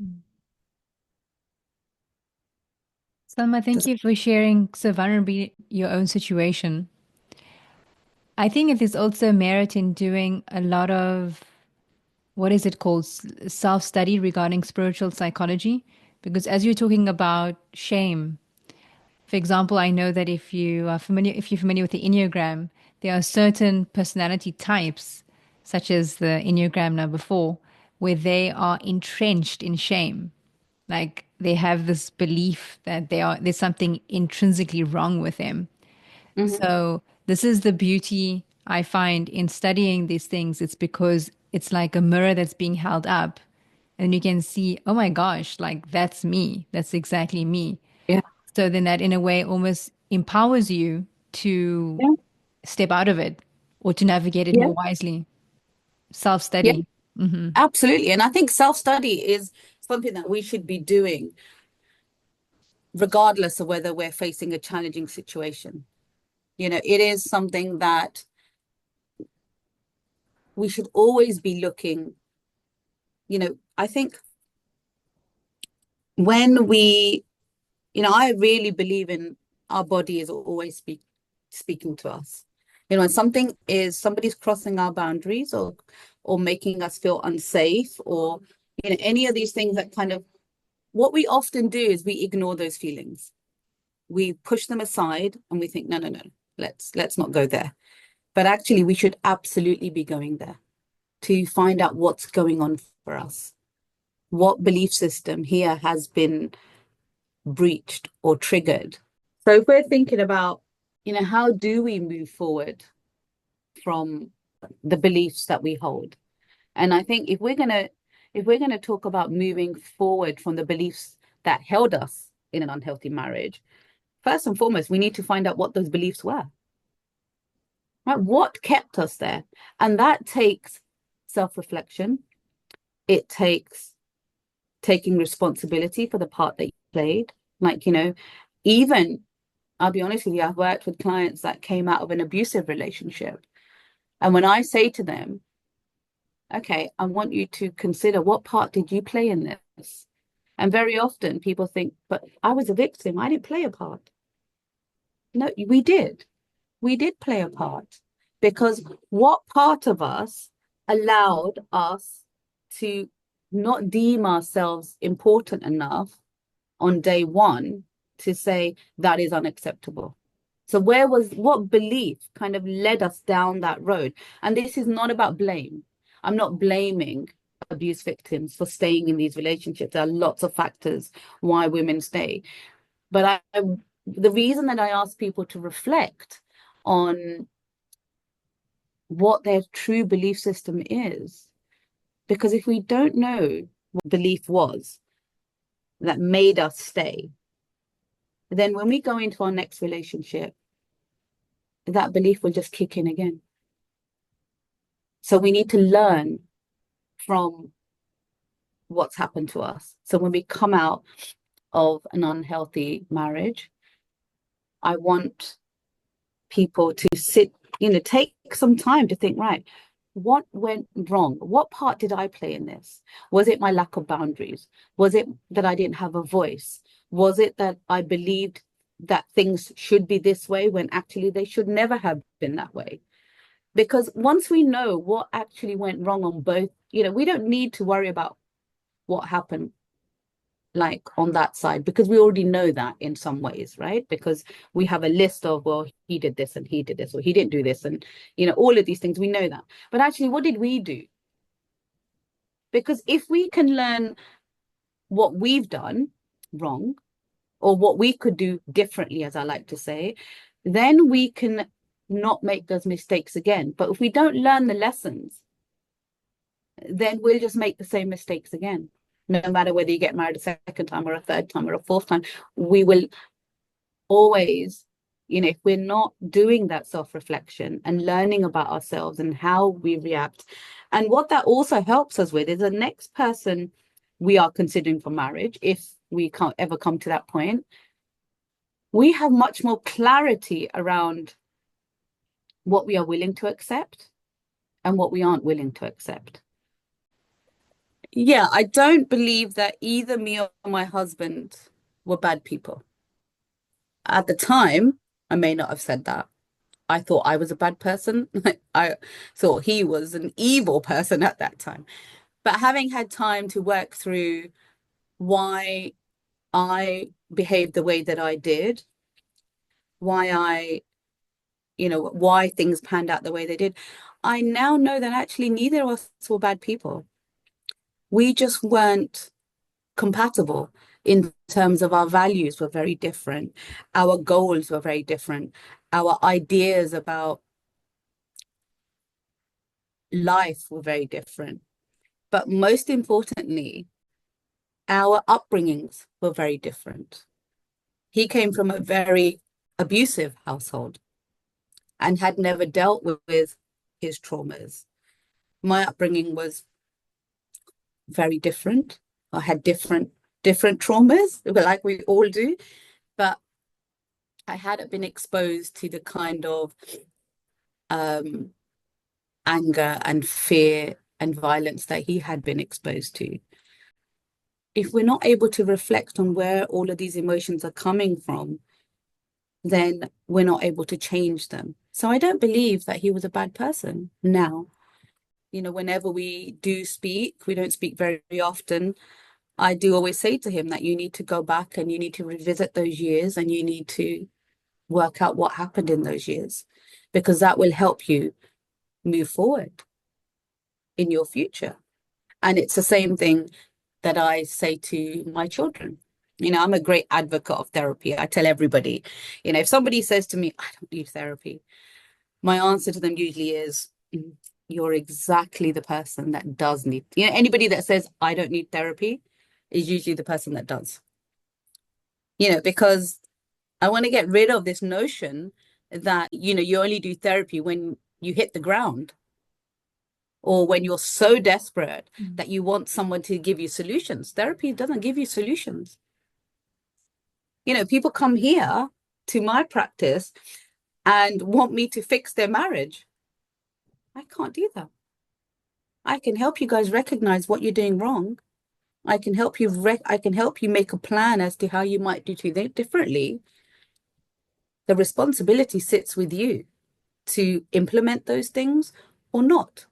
Mm. Salma, thank Does you for sharing so vulnerably your own situation. I think there's also merit in doing a lot of what is it called? Self-study regarding spiritual psychology. Because as you're talking about shame, for example, I know that if you're familiar with the Enneagram, there are certain personality types, such as the Enneagram number 4, where they are entrenched in shame. Like they have this belief that there's something intrinsically wrong with them. Mhm. So this is the beauty I find in studying these things. It's because it's like a mirror that's being held up and you can see, oh my gosh, like that's me. That's exactly me. Yeah, So then that in a way almost empowers you to yeah, step out of it or to navigate it yeah, more wisely. yeah, Self-study. Hmm. absolutely. And I think self-study is something that we should be doing regardless of whether we're facing a challenging situation. It is something that we should always be looking, I think when I really believe in our body is always speaking to us. When somebody's crossing our boundaries or making us feel unsafe or any of these things that kind of, what we often do is we ignore those feelings. We push them aside and we think, no, no, no, let's not go there. But actually, we should absolutely be going there to find out what's going on for us. What belief system here has been breached or triggered? So if we're thinking about, how do we move forward from the beliefs that we hold? And I think if we're gonna talk about moving forward from the beliefs that held us in an unhealthy marriage, first and foremost, we need to find out what those beliefs were. Right? What kept us there? And that takes self-reflection. It takes taking responsibility for the part that you played. Like, even I'll be honest with you, I've worked with clients that came out of an abusive relationship. And when I say to them, okay, I want you to consider what part did you play in this? And very often people think, but I was a victim. I didn't play a part. No, we did. We did play a part because what part of us allowed us to not deem ourselves important enough on day one to say that is unacceptable? So what belief kind of led us down that road? And this is not about blame. I'm not blaming abuse victims for staying in these relationships. There are lots of factors why women stay. But the reason that I ask people to reflect on what their true belief system is, because if we don't know what belief was that made us stay, then when we go into our next relationship, that belief will just kick in again. So we need to learn from what's happened to us. So when we come out of an unhealthy marriage, I want people to take some time to think, right, what went wrong? What part did I play in this? Was it my lack of boundaries? Was it that I didn't have a voice? Was it that I believed that things should be this way when actually they should never have been that way? Because once we know what actually went wrong on both, we don't need to worry about what happened like on that side, because we already know that in some ways, right? Because we have a list of, well, he did this and he did this, or he didn't do this, and all of these things, we know that. But actually, what did we do? Because if we can learn what we've done wrong, or what we could do differently, as I like to say, then we can not make those mistakes again. But if we don't learn the lessons, then we'll just make the same mistakes again. No matter whether you get married a second time or a third time or a fourth time, we will always, if we're not doing that self-reflection and learning about ourselves and how we react. And what that also helps us with is the next person we are considering for marriage, if we can't ever come to that point, we have much more clarity around what we are willing to accept and what we aren't willing to accept. Yeah, I don't believe that either me or my husband were bad people. At the time, I may not have said that. I thought I was a bad person. I thought he was an evil person at that time. But having had time to work through why I behaved the way that I did, why why things panned out the way they did, I now know that actually neither of us were bad people. We just weren't compatible in terms of our values were very different. Our goals were very different. Our ideas about life were very different. But most importantly, our upbringings were very different. He came from a very abusive household and had never dealt with his traumas. My upbringing was very different. I had different traumas, like we all do, but I hadn't been exposed to the kind of um, anger and fear and violence that he had been exposed to. If we're not able to reflect on where all of these emotions are coming from, then we're not able to change them. So I don't believe that he was a bad person now. whenever we do speak, we don't speak very often. I do always say to him that you need to go back and you need to revisit those years and you need to work out what happened in those years because that will help you move forward in your future. And it's the same thing that I say to my children. I'm a great advocate of therapy. I tell everybody, if somebody says to me, I don't need therapy, my answer to them usually is, you're exactly the person that does need, anybody that says, I don't need therapy is usually the person that does, because I want to get rid of this notion that, you only do therapy when you hit the ground or when you're so desperate Mm. that you want someone to give you solutions. Therapy doesn't give you solutions. People come here to my practice and want me to fix their marriage. I can't do that. I can help you guys recognize what you're doing wrong. I can help you make a plan as to how you might do things differently. The responsibility sits with you to implement those things or not.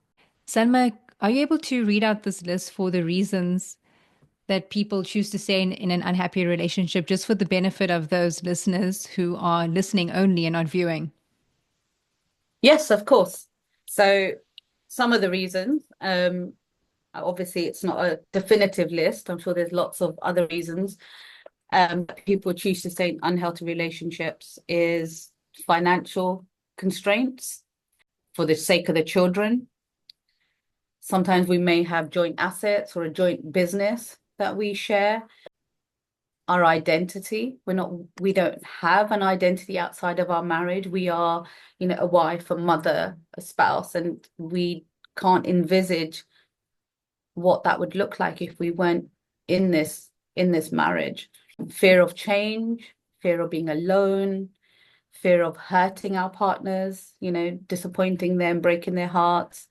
Salma, are you able to read out this list for the reasons that people choose to stay in an unhappy relationship, just for the benefit of those listeners who are listening only and not viewing? Yes, of course. So some of the reasons, obviously it's not a definitive list. I'm sure there's lots of other reasons that people choose to stay in unhealthy relationships is financial constraints for the sake of the children. Sometimes we may have joint assets or a joint business that we share. Our identity, we don't have an identity outside of our marriage. We are, a wife, a mother, a spouse, and we can't envisage what that would look like if we weren't in this marriage. Fear of change, fear of being alone, fear of hurting our partners, disappointing them, breaking their hearts.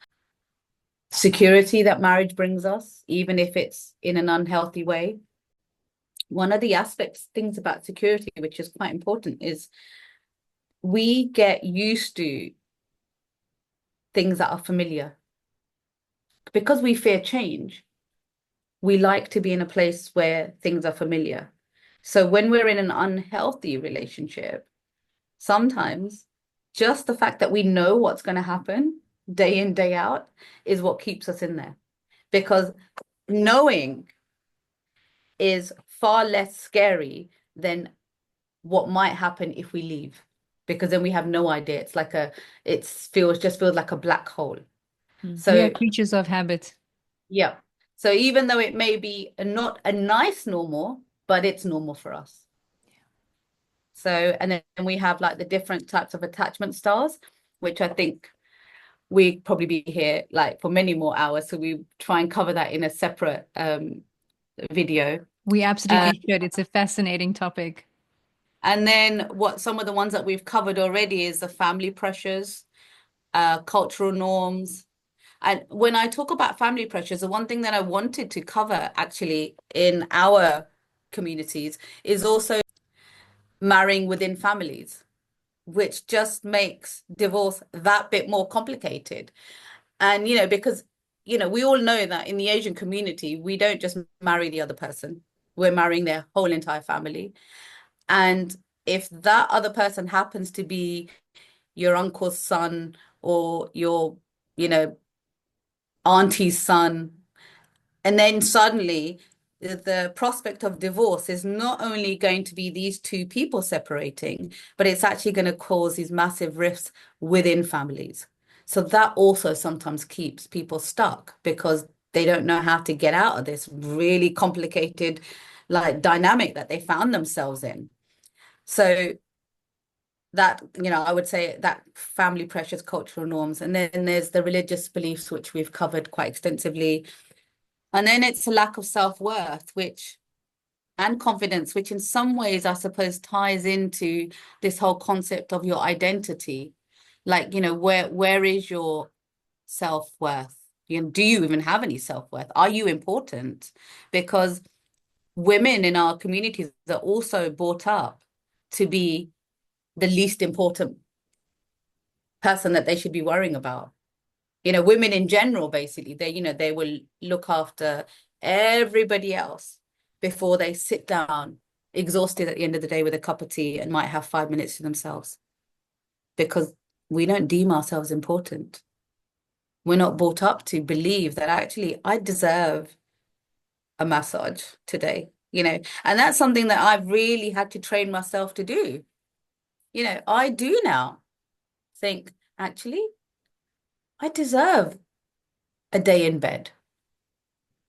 Security that marriage brings us, even if it's in an unhealthy way. One of the things about security, which is quite important, is we get used to things that are familiar. Because we fear change, we like to be in a place where things are familiar. So when we're in an unhealthy relationship, sometimes just the fact that we know what's going to happen day in, day out is what keeps us in there. Because knowing is far less scary than what might happen if we leave. Because then we have no idea. It's like just feels like a black hole. Mm. We are So creatures of habit. yeah. So even though it may be not a nice normal, but it's normal for us. So, and then we have like the different types of attachment styles, which I think we'd probably be here like for many more hours. So we try and cover that in a separate video. We Uh, absolutely should. It's a fascinating topic. and then what some of the ones that we've covered already is the family pressures, cultural norms. And when I talk about family pressures, the one thing that I wanted to cover actually in our communities is also marrying within families, which just makes divorce that bit more complicated. And, because, we all know that in the Asian community, we don't just marry the other person, we're marrying their whole entire family. And if that other person happens to be your uncle's son or your, you know, auntie's son, and then suddenly the prospect of divorce is not only going to be these two people separating, but it's actually going to cause these massive rifts within families. So that also sometimes keeps people stuck because they don't know how to get out of this really complicated like dynamic that they found themselves in. So that, I would say that family pressures, cultural norms, and then there's the religious beliefs, which we've covered quite extensively. And then it's a lack of self-worth, which and confidence, which in some ways I suppose ties into this whole concept of your identity. Like, where is your self-worth? Do you even have any self-worth? Are you important? Because women in our communities are also brought up to be the least important person that they should be worrying about. Women in general, basically, they will look after everybody else before they sit down, exhausted at the end of the day with a cup of tea and might have 5 minutes to themselves because we don't deem ourselves important. We're not brought up to believe that actually I deserve a massage today. And that's something that I've really had to train myself to do. I do now think, actually, I deserve a day in bed.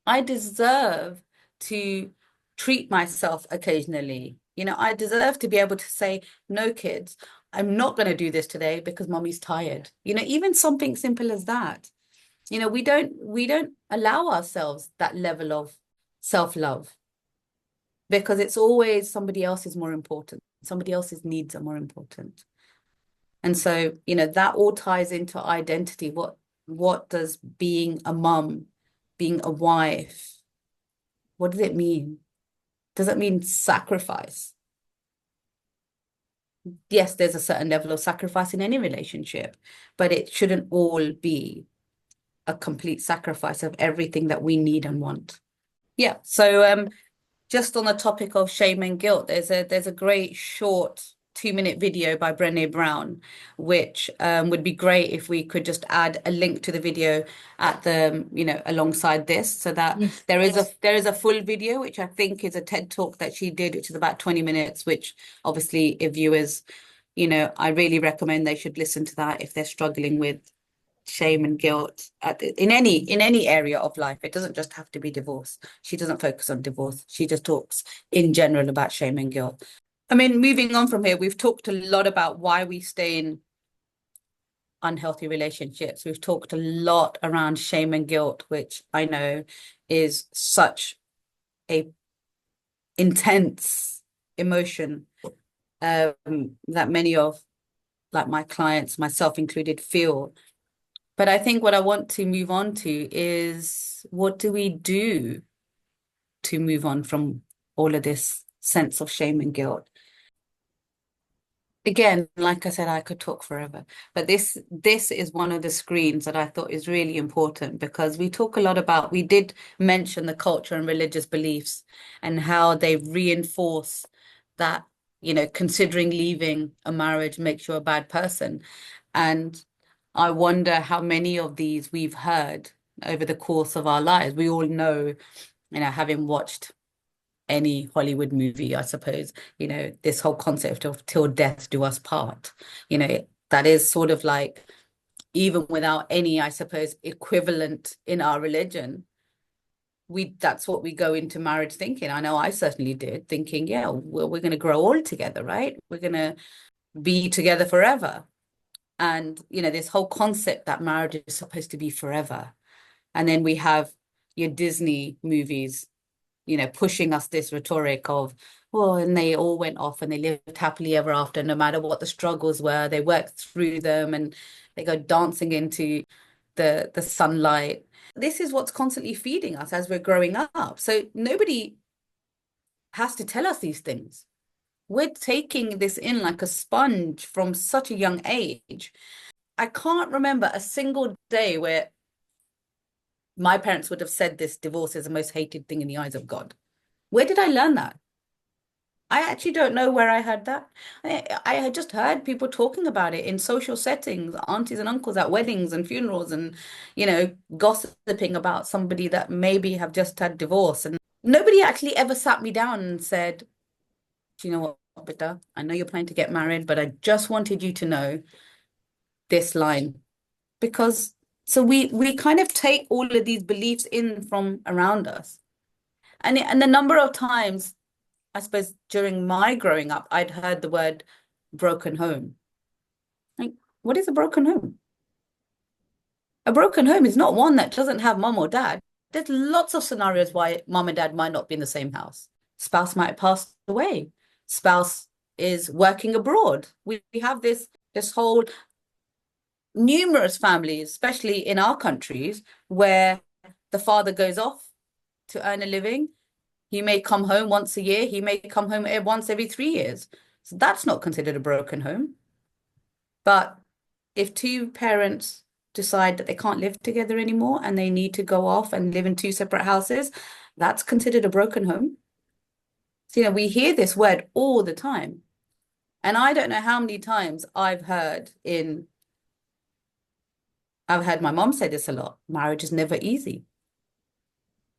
I deserve to treat myself occasionally. I deserve to be able to say, no, kids, I'm not going to do this today because mommy's tired. Even something simple as that. We don't allow ourselves that level of self-love because it's always somebody else is more important. Somebody else's needs are more important. And so, that all ties into identity. What does being a mum, being a wife, what does it mean? Does it mean sacrifice? Yes, there's a certain level of sacrifice in any relationship, but it shouldn't all be a complete sacrifice of everything that we need and want. Yeah. So just on the topic of shame and guilt, there's a great short 2-minute video by Brené Brown, which would be great if we could just add a link to the video at alongside this, so that Yes. there is a full video, which I think is a TED talk that she did, which is about 20 minutes, which obviously if viewers, I really recommend they should listen to that if they're struggling with shame and guilt in any area of life. It doesn't just have to be divorce. She doesn't focus on divorce. She just talks in general about shame and guilt. I mean, moving on from here, we've talked a lot about why we stay in unhealthy relationships. We've talked a lot around shame and guilt, which I know is such a intense emotion that many of like my clients, myself included, feel. But I think what I want to move on to is, what do we do to move on from all of this sense of shame and guilt? Again, like I said, I could talk forever, but this is one of the screens that I thought is really important, because we talk a lot about, we did mention the culture and religious beliefs and how they reinforce that, considering leaving a marriage makes you a bad person. And I wonder how many of these we've heard over the course of our lives. We all know, having watched any Hollywood movie, I suppose, this whole concept of till death do us part, that is sort of like, even without any, I suppose, equivalent in our religion, that's what we go into marriage thinking. I know I certainly did, thinking, yeah, well, we're going to grow old together, right? We're going to be together forever. And, this whole concept that marriage is supposed to be forever. And then we have your Disney movies, pushing us this rhetoric of, well, and they all went off and they lived happily ever after, no matter what the struggles were, they worked through them and they go dancing into the sunlight. This is what's constantly feeding us as we're growing up. So nobody has to tell us these things. We're taking this in like a sponge from such a young age. I can't remember a single day where my parents would have said this: divorce is the most hated thing in the eyes of God. Where did I learn that? I actually don't know where I heard that. I had just heard people talking about it in social settings, aunties and uncles at weddings and funerals, and, gossiping about somebody that maybe have just had divorce. And nobody actually ever sat me down and said, do you know what, Bita? I know you're planning to get married, but I just wanted you to know this line. Because so we kind of take all of these beliefs in from around us. And the number of times, I suppose, during my growing up, I'd heard the word broken home. Like, what is a broken home? A broken home is not one that doesn't have mom or dad. There's lots of scenarios why mom and dad might not be in the same house. Spouse might pass away. Spouse is working abroad. We have this whole numerous families, especially in our countries, where the father goes off to earn a living. He may come home once a year. He may come home once every 3 years. So that's not considered a broken home. But if two parents decide that they can't live together anymore and they need to go off and live in two separate houses, that's considered a broken home. So, we hear this word all the time. And I don't know how many times I've heard my mom say this a lot. Marriage is never easy.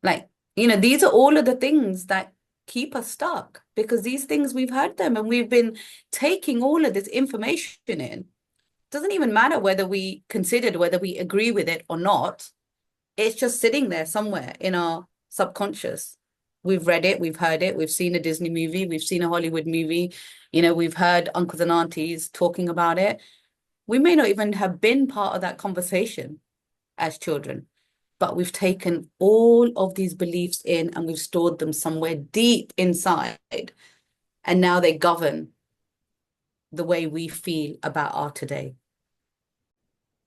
Like, these are all of the things that keep us stuck because these things we've heard them and we've been taking all of this information in. Doesn't even matter whether whether we agree with it or not. It's just sitting there somewhere in our subconscious. We've read it, we've heard it, we've seen a Disney movie, we've seen a Hollywood movie, we've heard uncles and aunties talking about it. We may not even have been part of that conversation as children, but we've taken all of these beliefs in and we've stored them somewhere deep inside. And now they govern the way we feel about our today.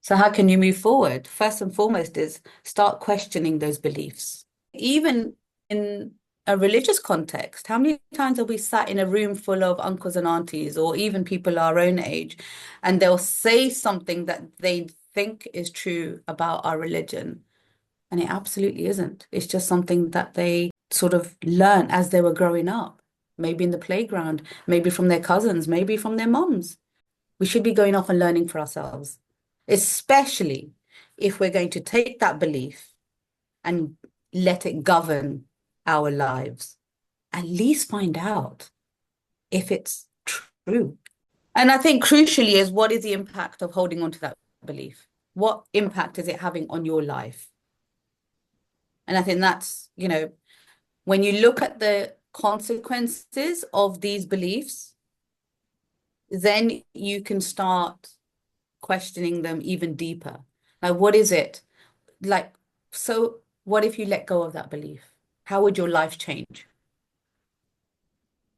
So, how can you move forward? First and foremost is start questioning those beliefs. Even in a religious context, how many times have we sat in a room full of uncles and aunties, or even people our own age, and they'll say something that they think is true about our religion, and it absolutely isn't. It's just something that they sort of learn as they were growing up, maybe in the playground, maybe from their cousins, maybe from their moms. We should be going off and learning for ourselves, especially if we're going to take that belief and let it govern our lives. At least find out if it's true. And I think crucially is, what is the impact of holding on to that belief? What impact is it having on your life? And I think that's, when you look at the consequences of these beliefs, then you can start questioning them even deeper. Like, what is it? Like, so what if you let go of that belief? How would your life change?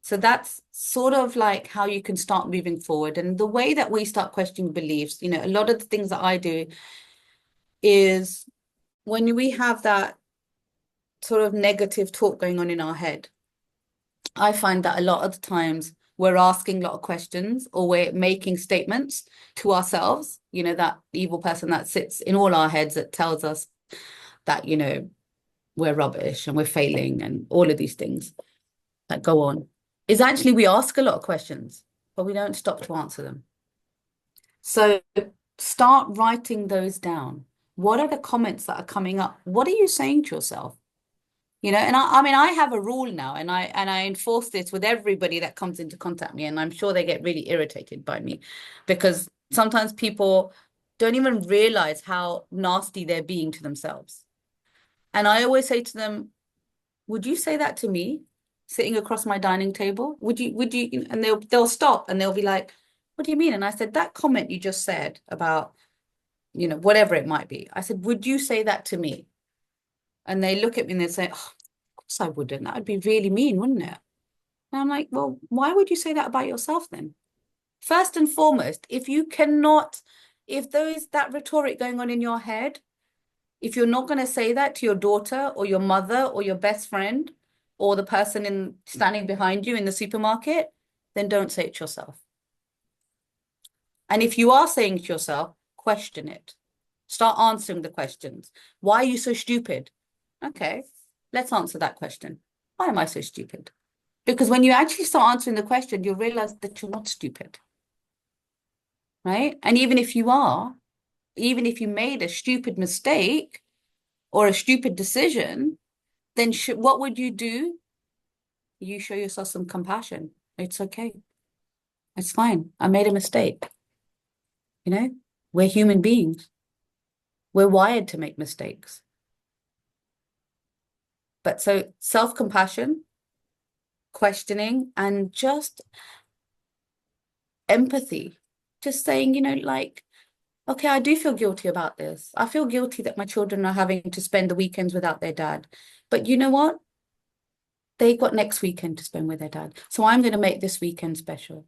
So that's sort of like how you can start moving forward. And the way that we start questioning beliefs, a lot of the things that I do is when we have that sort of negative talk going on in our head, I find that a lot of the times we're asking a lot of questions or we're making statements to ourselves, that evil person that sits in all our heads that tells us that, we're rubbish and we're failing and all of these things that go on, is actually we ask a lot of questions, but we don't stop to answer them. So start writing those down. What are the comments that are coming up? What are you saying to yourself? And I mean, I have a rule now, and I enforce this with everybody that comes into contact with me, and I'm sure they get really irritated by me because sometimes people don't even realize how nasty they're being to themselves. And I always say to them, would you say that to me sitting across my dining table? Would you, and they'll stop and they'll be like, what do you mean? And I said, that comment you just said about, whatever it might be. I said, would you say that to me? And they look at me and they say, oh, of course I wouldn't. That would be really mean, wouldn't it? And I'm like, well, why would you say that about yourself then? First and foremost, if there is that rhetoric going on in your head, if you're not going to say that to your daughter or your mother or your best friend or the person standing behind you in the supermarket, then don't say it to yourself. And if you are saying it to yourself, question it. Start answering the questions. Why are you so stupid? Okay, let's answer that question. Why am I so stupid? Because when you actually start answering the question, you'll realize that you're not stupid, right? And even if you made a stupid mistake or a stupid decision, then what would you do? You show yourself some compassion. It's okay. It's fine. I made a mistake. We're human beings. We're wired to make mistakes. But so self-compassion, questioning, and just empathy, just saying, like, okay, I do feel guilty about this. I feel guilty that my children are having to spend the weekends without their dad. But you know what? They got next weekend to spend with their dad. So I'm going to make this weekend special.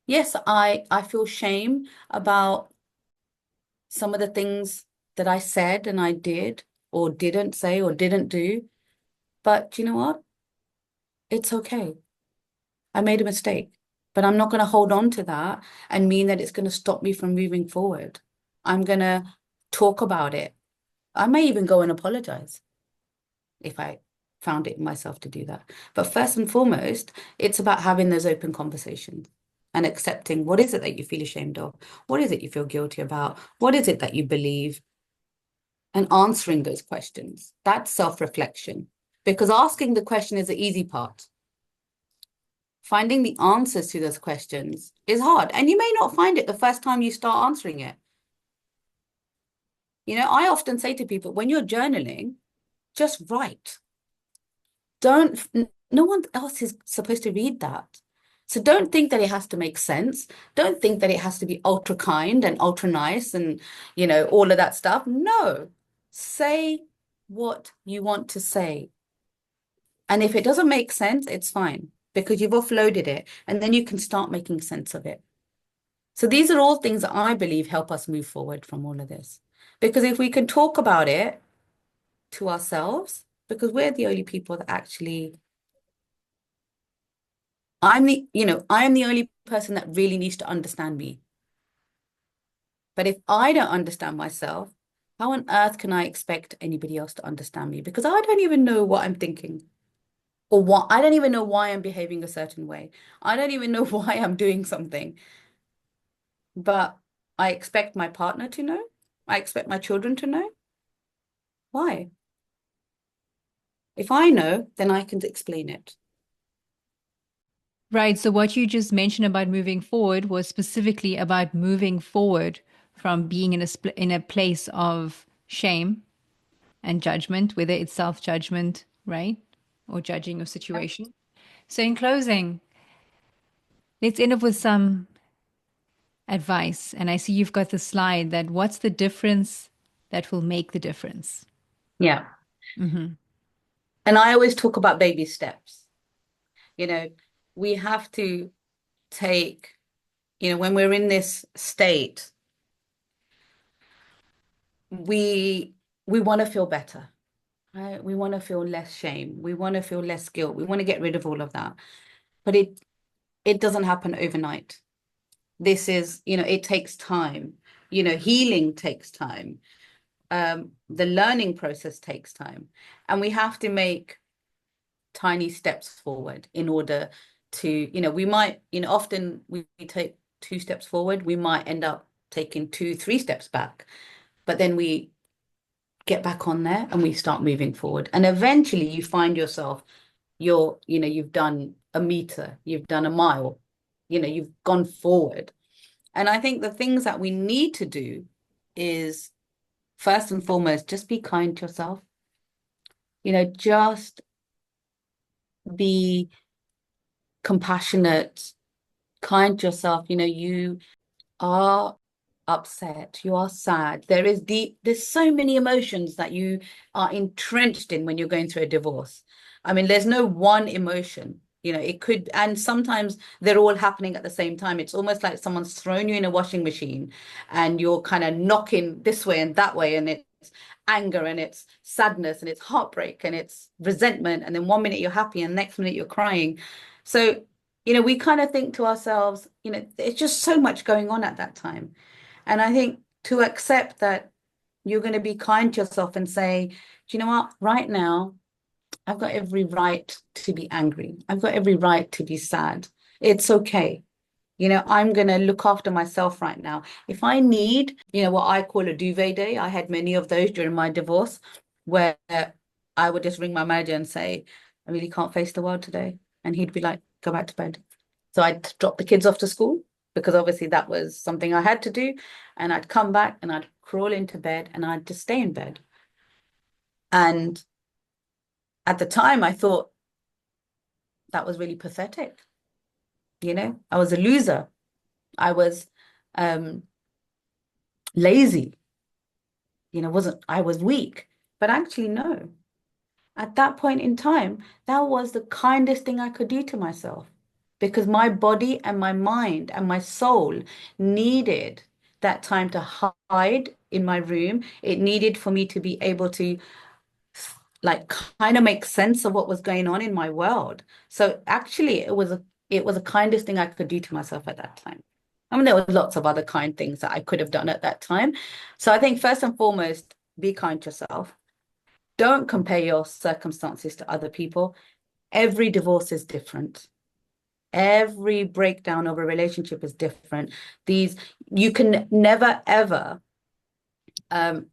Yes, I feel shame about some of the things that I said and I did or didn't say or didn't do. But you know what? It's okay. I made a mistake, but I'm not going to hold on to that and mean that it's going to stop me from moving forward. I'm going to talk about it. I may even go and apologize if I found it in myself to do that. But first and foremost, it's about having those open conversations and accepting what is it that you feel ashamed of? What is it you feel guilty about? What is it that you believe? And answering those questions. That's self-reflection. Because asking the question is the easy part. Finding the answers to those questions is hard. And you may not find it the first time you start answering it. I often say to people, when you're journaling, just write. Don't, no one else is supposed to read that. So don't think that it has to make sense. Don't think that it has to be ultra kind and ultra nice and, all of that stuff. No, say what you want to say. And if it doesn't make sense, it's fine because you've offloaded it and then you can start making sense of it. So these are all things that I believe help us move forward from all of this. Because if we can talk about it to ourselves, because we're the only people that actually, I am the only person that really needs to understand me. But if I don't understand myself, how on earth can I expect anybody else to understand me? Because I don't even know what I'm thinking. Or what I don't even know why I'm behaving a certain way. I don't even know why I'm doing something, but I expect my partner to know. I expect my children to know. Why? If I know, then I can explain it. Right. So what you just mentioned about moving forward was specifically about moving forward from being in a place of shame and judgment, whether it's self-judgment, right? Or judging your situation. So in closing, let's end up with some advice. And I see you've got the slide that what's the difference that will make the difference? Yeah. Hmm. And I always talk about baby steps. You know, we have to take, when we're in this state, we we want to feel better, right? We want to feel less shame. We want to feel less guilt. We want to get rid of all of that. But it doesn't happen overnight. This is, it takes time. Healing takes time. The learning process takes time. And we have to make tiny steps forward in order to, we might, often we take 2 steps forward, we might end up taking 2, 3 steps back, but then we get back on there and we start moving forward. And eventually you find yourself, you've done a meter, you've done a mile, you've gone forward. And I think the things that we need to do is first and foremost, just be kind to yourself. Just be compassionate, kind to yourself. You are upset, you are sad. There's so many emotions that you are entrenched in when you're going through a divorce. I mean, there's no one emotion. It could, and sometimes they're all happening at the same time. It's almost like someone's thrown you in a washing machine and you're kind of knocking this way and that way, and it's anger and it's sadness and it's heartbreak and it's resentment. And then one minute you're happy and next minute you're crying. So, we kind of think to ourselves, it's just so much going on at that time. And I think to accept that you're going to be kind to yourself and say, do you know what? Right now, I've got every right to be angry. I've got every right to be sad. It's okay. I'm going to look after myself right now. If I need, what I call a duvet day, I had many of those during my divorce where I would just ring my manager and say, I really can't face the world today. And he'd be like, go back to bed. So I'd drop the kids off to school because obviously that was something I had to do. And I'd come back and I'd crawl into bed and I'd just stay in bed. And at the time, I thought that was really pathetic. I was a loser. I was um, lazy. Wasn't I was weak. But actually, no. At that point in time, that was the kindest thing I could do to myself because my body and my mind and my soul needed that time to hide in my room. It needed for me to be able to like kind of make sense of what was going on in my world. So actually, it was the kindest thing I could do to myself at that time. I mean, there were lots of other kind things that I could have done at that time. So I think first and foremost, be kind to yourself. Don't compare your circumstances to other people. Every divorce is different. Every breakdown of a relationship is different. These, you can never ever um,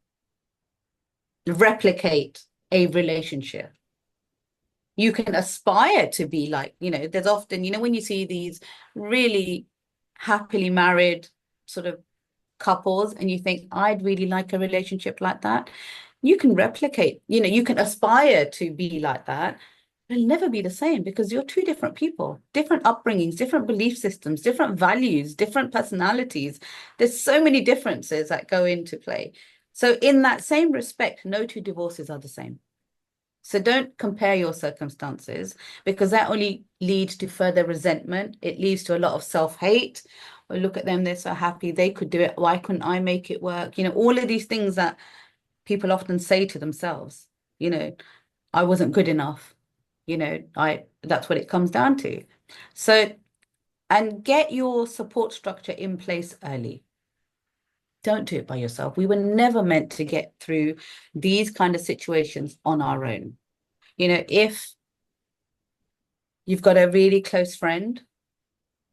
replicate a relationship. You can aspire to be like, there's often, when you see these really happily married sort of couples and you think, I'd really like a relationship like that. You can replicate, you can aspire to be like that. It'll never be the same because you're two different people, different upbringings, different belief systems, different values, different personalities. There's so many differences that go into play. So, in that same respect, no two divorces are the same. So don't compare your circumstances because that only leads to further resentment. It leads to a lot of self-hate. Or look at them, they're so happy, they could do it. Why couldn't I make it work? All of these things that people often say to themselves, you know, I wasn't good enough. I that's what it comes down to. So, and get your support structure in place early. Don't do it by yourself. We were never meant to get through these kind of situations on our own. If you've got a really close friend,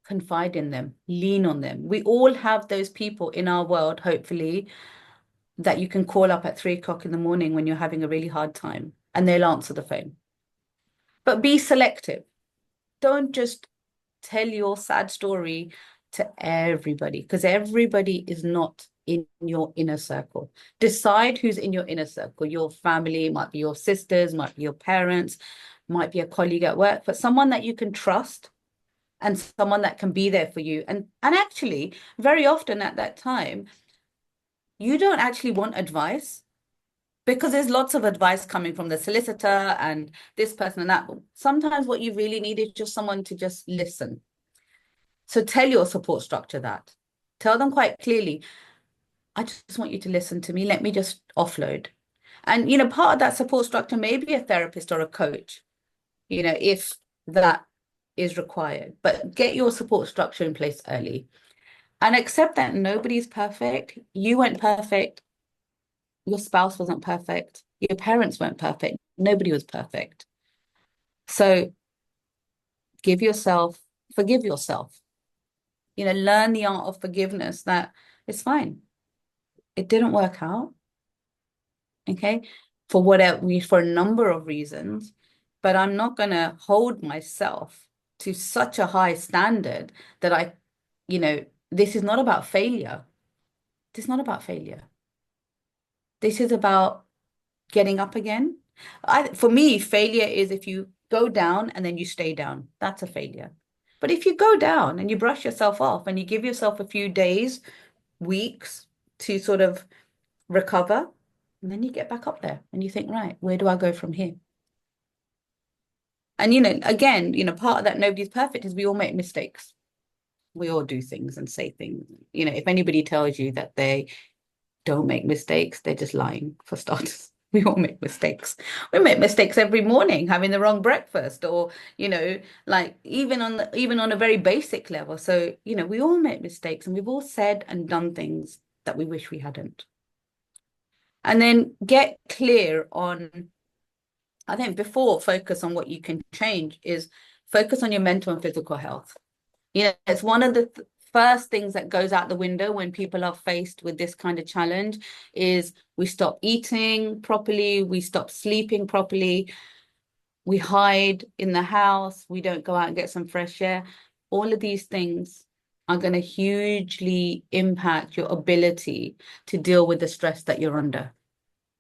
confide in them, lean on them. We all have those people in our world, hopefully, that you can call up at 3 o'clock in the morning when you're having a really hard time and they'll answer the phone. But be selective. Don't just tell your sad story to everybody because everybody is not in your inner circle. Decide who's in your inner circle. Your family might be your sisters, might be your parents, might be a colleague at work, but someone that you can trust and someone that can be there for you. And actually, very often at that time, you don't actually want advice because there's lots of advice coming from the solicitor and this person and that. Sometimes what you really need is just someone to just listen. So tell your support structure that. Tell them quite clearly, I just want you to listen to me. Let me just offload. And, part of that support structure may be a therapist or a coach, if that is required. But get your support structure in place early and accept that nobody's perfect. You weren't perfect. Your spouse wasn't perfect. Your parents weren't perfect. Nobody was perfect. So forgive yourself, learn the art of forgiveness that it's fine. It didn't work out. Okay. For a number of reasons, but I'm not going to hold myself to such a high standard that this is not about failure. This is not about failure. This is about getting up again. For me, failure is if you go down and then you stay down. That's a failure. But if you go down and you brush yourself off and you give yourself a few days, weeks to sort of recover, and then you get back up there and you think, right, where do I go from here? And, again, part of that nobody's perfect is we all make mistakes. We all do things and say things. If anybody tells you that they don't make mistakes, they're just lying for starters. We all make mistakes. We make mistakes every morning, having the wrong breakfast, or like even on a very basic level. So we all make mistakes, and we've all said and done things that we wish we hadn't. And then get clear on. I think before focus on what you can change is focus on your mental and physical health. It's one of the first things that goes out the window when people are faced with this kind of challenge is we stop eating properly, we stop sleeping properly, we hide in the house, we don't go out and get some fresh air. All of these things are going to hugely impact your ability to deal with the stress that you're under.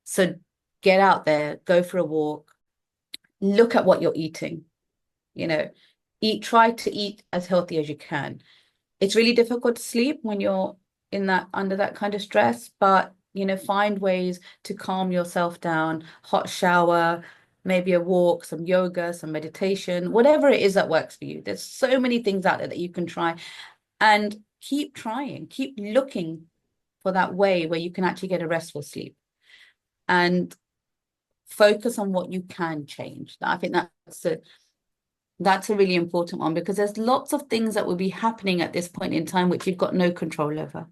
So get out there, go for a walk, look at what you're eating, you know, try to eat as healthy as you can. It's really difficult to sleep when you're under that kind of stress, but find ways to calm yourself down, hot shower, maybe a walk, some yoga, some meditation, whatever it is that works for you. There's so many things out there that you can try and keep trying, keep looking for that way where you can actually get a restful sleep and focus on what you can change. I think that's That's a really important one because there's lots of things that will be happening at this point in time which you've got no control over.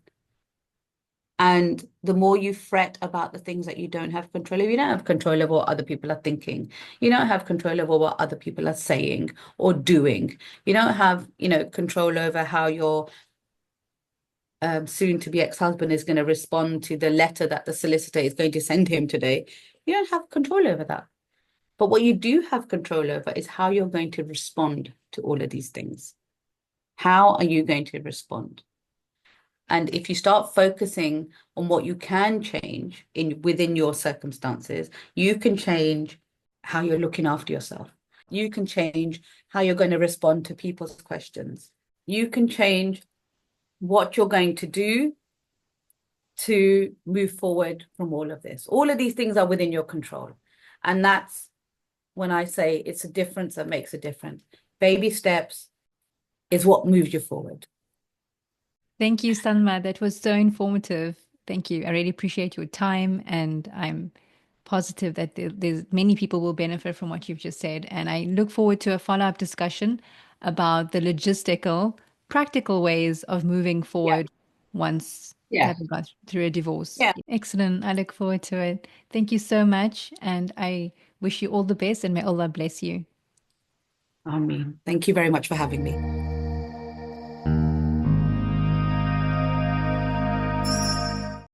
And the more you fret about the things that you don't have control over, you don't have control over what other people are thinking. You don't have control over what other people are saying or doing. You don't have, control over how your soon to be ex-husband is going to respond to the letter that the solicitor is going to send him today. You don't have control over that. But what you do have control over is how you're going to respond to all of these things. How are you going to respond? And if you start focusing on what you can change in within your circumstances, you can change how you're looking after yourself. You can change how you're going to respond to people's questions. You can change what you're going to do to move forward from all of this. All of these things are within your control. And that's when I say it's a difference that makes a difference. Baby steps is what moves you forward. Thank you, Salma. That was so informative. Thank you. I really appreciate your time, and I'm positive that there's many people will benefit from what you've just said. And I look forward to a follow-up discussion about the logistical, practical ways of moving Yeah. forward once Yeah. having gone through a divorce. Yeah. Excellent. I look forward to it. Thank you so much, and I wish you all the best, and may Allah bless you. I mean, thank you very much for having me.